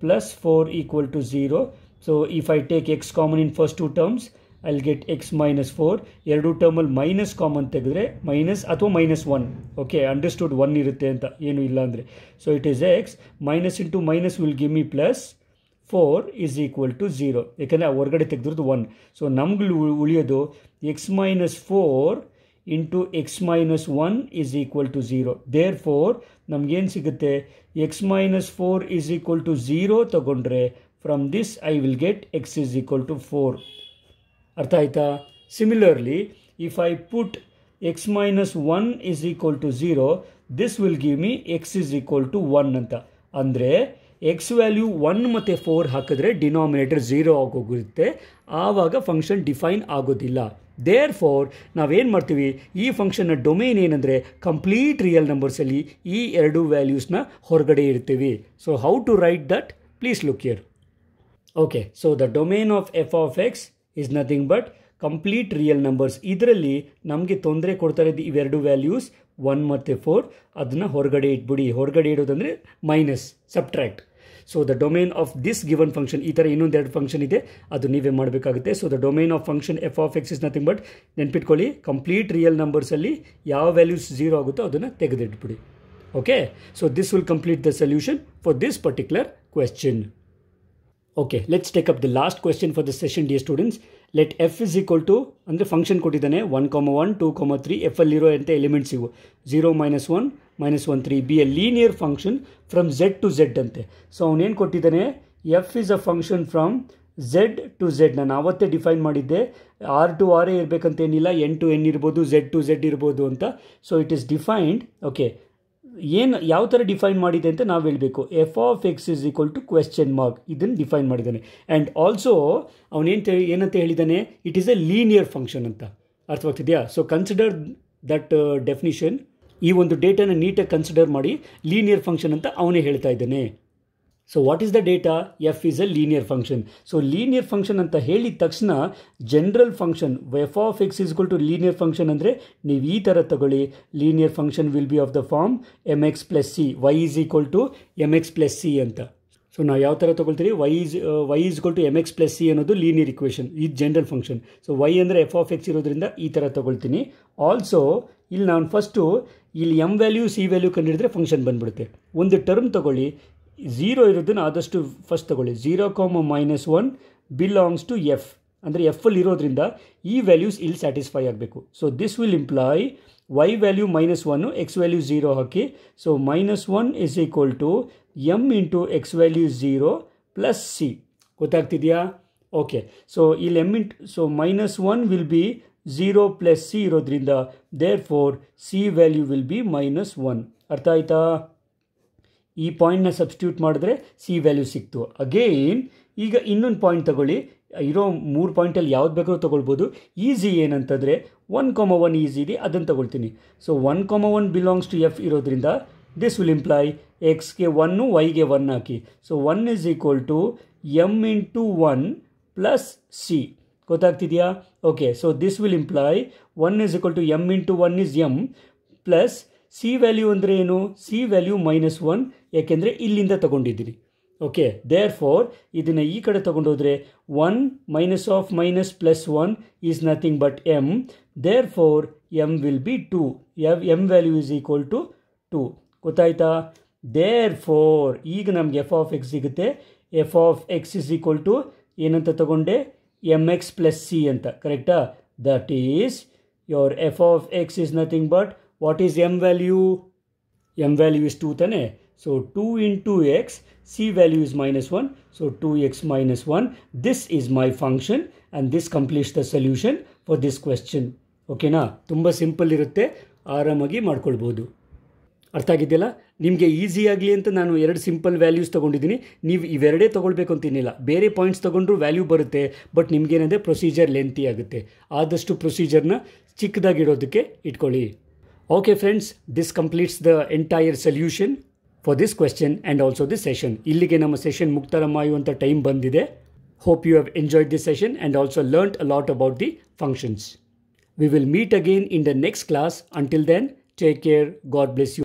plus 4 equal to 0. So if I take x common in first two terms, I'll get x minus 4. ಎರಡು ಟರ್ಮಲ್ಲಿ minus common ತೆಗೆದ್ರೆ minus ಅಥವಾ -1. Okay, understood 1 ಇರುತ್ತೆ ಅಂತ ಏನೂ ಇಲ್ಲ ಅಂದರೆ. So it is X minus into minus will give me plus 4 is equal to 0. ಯಾಕಂದರೆ ಹೊರಗಡೆ ತೆಗೆದ್ರದ್ದು 1. ಸೊ ನಮ್ಗೆ ಉಳಿಯೋದು x minus 4 into X minus 1 is equal to 0. Therefore ನಮಗೇನು ಸಿಗುತ್ತೆ, x minus 4 is equal to 0 ತಗೊಂಡ್ರೆ from this I will get x is equal to 4. ಅರ್ಥ ಆಯ್ತಾ? Similarly if I put x minus 1 is equal to 0, this will give me x is equal to 1 ಅಂತ. ಅಂದರೆ X value 1 ಮತ್ತು 4 ಹಾಕಿದ್ರೆ denominator 0 ಆಗೋಗುತ್ತೆ, ಆವಾಗ function define ಆಗೋದಿಲ್ಲ. There four ನಾವೇನು ಮಾಡ್ತೀವಿ, ಈ ಫಂಕ್ಷನ್ನ ಡೊಮೇನ್ ಏನಂದರೆ ಕಂಪ್ಲೀಟ್ ರಿಯಲ್ ನಂಬರ್ಸಲ್ಲಿ ಈ ಎರಡು ವ್ಯಾಲ್ಯೂಸ್ನ ಹೊರಗಡೆ ಇಡ್ತೀವಿ. So how to write that, please look here. Okay, so the domain of F of X is nothing but complete real numbers. ಇದರಲ್ಲಿ ನಮಗೆ ತೊಂದರೆ ಕೊಡ್ತಾ ಇರೋದು ಇವೆರಡು ವ್ಯಾಲ್ಯೂಸ್ 1 ಮತ್ತು 4. ಅದನ್ನು ಹೊರಗಡೆ ಇಟ್ಬಿಡಿ. ಹೊರಗಡೆ ಇಡೋದಂದರೆ minus, subtract. So the domain of this given function, ಈ ಥರ ಇನ್ನೊಂದೆರಡು ಫಂಕ್ಷನ್ ಇದೆ, ಅದು ನೀವೇ ಮಾಡಬೇಕಾಗುತ್ತೆ. So the domain of function F of X is nothing but, ನೆನ್ಪಿಟ್ಕೊಳ್ಳಿ, ಕಂಪ್ಲೀಟ್ ರಿಯಲ್ ನಂಬರ್ಸಲ್ಲಿ ಯಾವ ವ್ಯಾಲ್ಯೂಸ್ 0 ಆಗುತ್ತೋ ಅದನ್ನು ತೆಗೆದಿಟ್ಬಿಡಿ. Okay, so this will complete the solution for this particular question. Okay, let's take up the last question for the session dear students. Let f is equal to, ಅಂದರೆ function ಕೊಟ್ಟಿದ್ದಾನೆ 1, 1, 2, 3, F ಅಲ್ಲಿರೋ ಎಂಥ elements ಇವು 0, -1, -1, 3 be a linear function from Z to Z ಅಂತೆ. So ಅವನೇನು ಕೊಟ್ಟಿದ್ದಾನೆ, F is a function from Z to Z. ನಾನು ಆವತ್ತೇ ಡಿಫೈನ್ ಮಾಡಿದ್ದೆ, R to R ಇರಬೇಕಂತೇನಿಲ್ಲ, N to N ಇರ್ಬೋದು, Z to Z ಇರ್ಬೋದು ಅಂತ. So it is defined. Okay, ಏನು ಯಾವ ಥರ ಡಿಫೈನ್ ಮಾಡಿದೆ ಅಂತ ನಾವು ಹೇಳಬೇಕು. F of X is equal to question mark, ಇದನ್ನು ಡಿಫೈನ್ ಮಾಡಿದ್ದಾನೆ. ಆ್ಯಂಡ್ ಆಲ್ಸೋ ಏನಂತ ಹೇಳಿದ್ದಾನೆ, it is a linear function ಅಂತ. ಅರ್ಥವಾಗ್ತಿದೆಯಾ? So consider that definition. ಈ ಒಂದು ಡೇಟಾನ ನೀಟಾಗಿ ಕನ್ಸಿಡರ್ ಮಾಡಿ, ಲೀನಿಯರ್ ಫಂಕ್ಷನ್ ಅಂತ ಅವನೇ ಹೇಳ್ತಾ ಇದ್ದಾನೆ. So what is the data? F is a linear function. So linear function ಅಂತ ಹೇಳಿದ ತಕ್ಷಣ general function F of X is equal to linear function ಅಂದರೆ ನೀವು ಈ ಥರ ತಗೊಳ್ಳಿ. Linear function will be of the form mx + c, y is equal to mx + c ಅಂತ. ಸೊ ನಾವು ಯಾವ ಥರ ತೊಗೊಳ್ತೀರಿ, y is equal to mx + c ಅನ್ನೋದು ಲೀನಿಯರ್ ಇಕ್ವೇಷನ್, ಇದು ಜನರಲ್ ಫಂಕ್ಷನ್. ಸೊ y ಅಂದರೆ ಎಫ್ ಆಫ್ ಎಕ್ಸ್ ಇರೋದ್ರಿಂದ ಈ ಥರ ತೊಗೊಳ್ತೀನಿ. ಆಲ್ಸೋ ಇಲ್ಲಿ ನಾನು ಫಸ್ಟು ಇಲ್ಲಿ m ವ್ಯಾಲ್ಯೂ c ವ್ಯಾಲ್ಯೂ ಕಂಡಿಡಿದ್ರೆ ಫಂಕ್ಷನ್ ಬಂದ್ಬಿಡುತ್ತೆ. ಒಂದು ಟರ್ಮ್ ತೊಗೊಳ್ಳಿ, 0 ಇರೋದನ್ನು ಆದಷ್ಟು ಫಸ್ಟ್ ತಗೊಳ್ಳಿ. 0, -1 ಬಿಲಾಂಗ್ಸ್ ಟು ಎಫ್, ಅಂದರೆ ಎಫಲ್ಲಿ ಇರೋದ್ರಿಂದ ಈ ವ್ಯಾಲ್ಯೂಸ್ ಇಲ್ಲಿ ಸ್ಯಾಟಿಸ್ಫೈ ಆಗಬೇಕು. So this will imply y value -1, x value 0 ಹಾಕಿ. So -1 is equal to m into x value 0 + c. ಗೊತ್ತಾಗ್ತಿದೆಯಾ? ಓಕೆ, ಸೊ ಇಲ್ಲಿ ಸೊ -1 ವಿಲ್ ಬಿ 0 + c ಇರೋದ್ರಿಂದ therefore c value will be -1. ಅರ್ಥ ಆಯ್ತಾ? ಈ ಪಾಯಿಂಟ್ನ ಸಬ್ಸ್ಟಿಟ್ಯೂಟ್ ಮಾಡಿದ್ರೆ ಸಿ ವ್ಯಾಲ್ಯೂ ಸಿಕ್ತು. ಅಗೇನ್ ಈಗ ಇನ್ನೊಂದು ಪಾಯಿಂಟ್ ತಗೊಳ್ಳಿ, ಇರೋ 3 ಪಾಯಿಂಟಲ್ಲಿ ಯಾವ್ದು ಬೇಕಾದ್ರೂ ತೊಗೊಳ್ಬೋದು. ಈಸಿ ಏನಂತಂದರೆ 1, 1 ಈಸಿ ಇದೆ, ಅದನ್ನು ತಗೊಳ್ತೀನಿ. ಸೊ 1, 1 ಬಿಲಾಂಗ್ಸ್ ಟು ಎಫ್ ಇರೋದ್ರಿಂದ ದಿಸ್ ವಿಲ್ ಇಂಪ್ಲಾಯ್ ಎಕ್ಸ್ಗೆ 1, ವೈಗೆ 1 ಹಾಕಿ. So 1 is equal to m into 1 + c. ಗೊತ್ತಾಗ್ತಿದೆಯಾ? Okay, so this will imply 1 is equal to m into 1 is m plus c value ಅಂದರೆ ಏನು, ಸಿ ವ್ಯಾಲ್ಯೂ -1, ಯಾಕೆಂದರೆ ಇಲ್ಲಿಂದ ತಗೊಂಡಿದ್ದೀನಿ. ಓಕೆ, ದೇರ್ ಫೋರ್ ಇದನ್ನು ಈ ಕಡೆ ತೊಗೊಂಡೋದ್ರೆ 1 - +1 is nothing but m. Therefore m will be 2. m value is equal to 2. ಗೊತ್ತಾಯ್ತಾ? ದೇರ್ ಫೋರ್ ಈಗ ನಮಗೆ ಎಫ್ ಆಫ್ ಎಕ್ಸ್ ಸಿಗುತ್ತೆ. F of X is equal to ಏನಂತ ತಗೊಂಡೆ, mx + c ಅಂತ. ಕರೆಕ್ಟಾ? That is your F of X is nothing but what is m value? m value is 2 ತಾನೆ. So 2 into x, c value is -1, so 2x - 1. This is my function and this completes the solution for this question. ಓಕೆನಾ? ತುಂಬ simple ಇರುತ್ತೆ, ಆರಾಮಾಗಿ ಮಾಡ್ಕೊಳ್ಬೋದು. ಅರ್ಥ ಆಗಿದೆಯಲ್ಲ? ನಿಮಗೆ easy ಆಗಲಿ ಅಂತ ನಾನು 2 ಸಿಂಪಲ್ ವ್ಯಾಲ್ಯೂಸ್ ತೊಗೊಂಡಿದ್ದೀನಿ. ನೀವು ಇವೆರಡೇ ತೊಗೊಳ್ಬೇಕು ಅಂತಿನಿಲ್ಲ, ಬೇರೆ ಪಾಯಿಂಟ್ಸ್ ತೊಗೊಂಡ್ರೂ ವ್ಯಾಲ್ಯೂ ಬರುತ್ತೆ. ಬಟ್ ನಿಮಗೇನಂದರೆ ಪ್ರೊಸೀಜರ್ ಲೆಂತಿ ಆಗುತ್ತೆ. ಆದಷ್ಟು ಪ್ರೊಸೀಜರ್ನ ಚಿಕ್ಕದಾಗಿಡೋದಕ್ಕೆ ಇಟ್ಕೊಳ್ಳಿ. Okay friends, this completes the entire solution for this question and also this session. ಇಲ್ಲಿಗೆ ನಮ್ಮ ಸೆಷನ್ ಮುಕ್ತಾಯ ಮಾಡುವಂಥ ಟೈಮ್ ಬಂದಿದೆ. Hope you have enjoyed this session and also learnt a lot about the functions. We will meet again in the next class. Until then, take care. God bless you.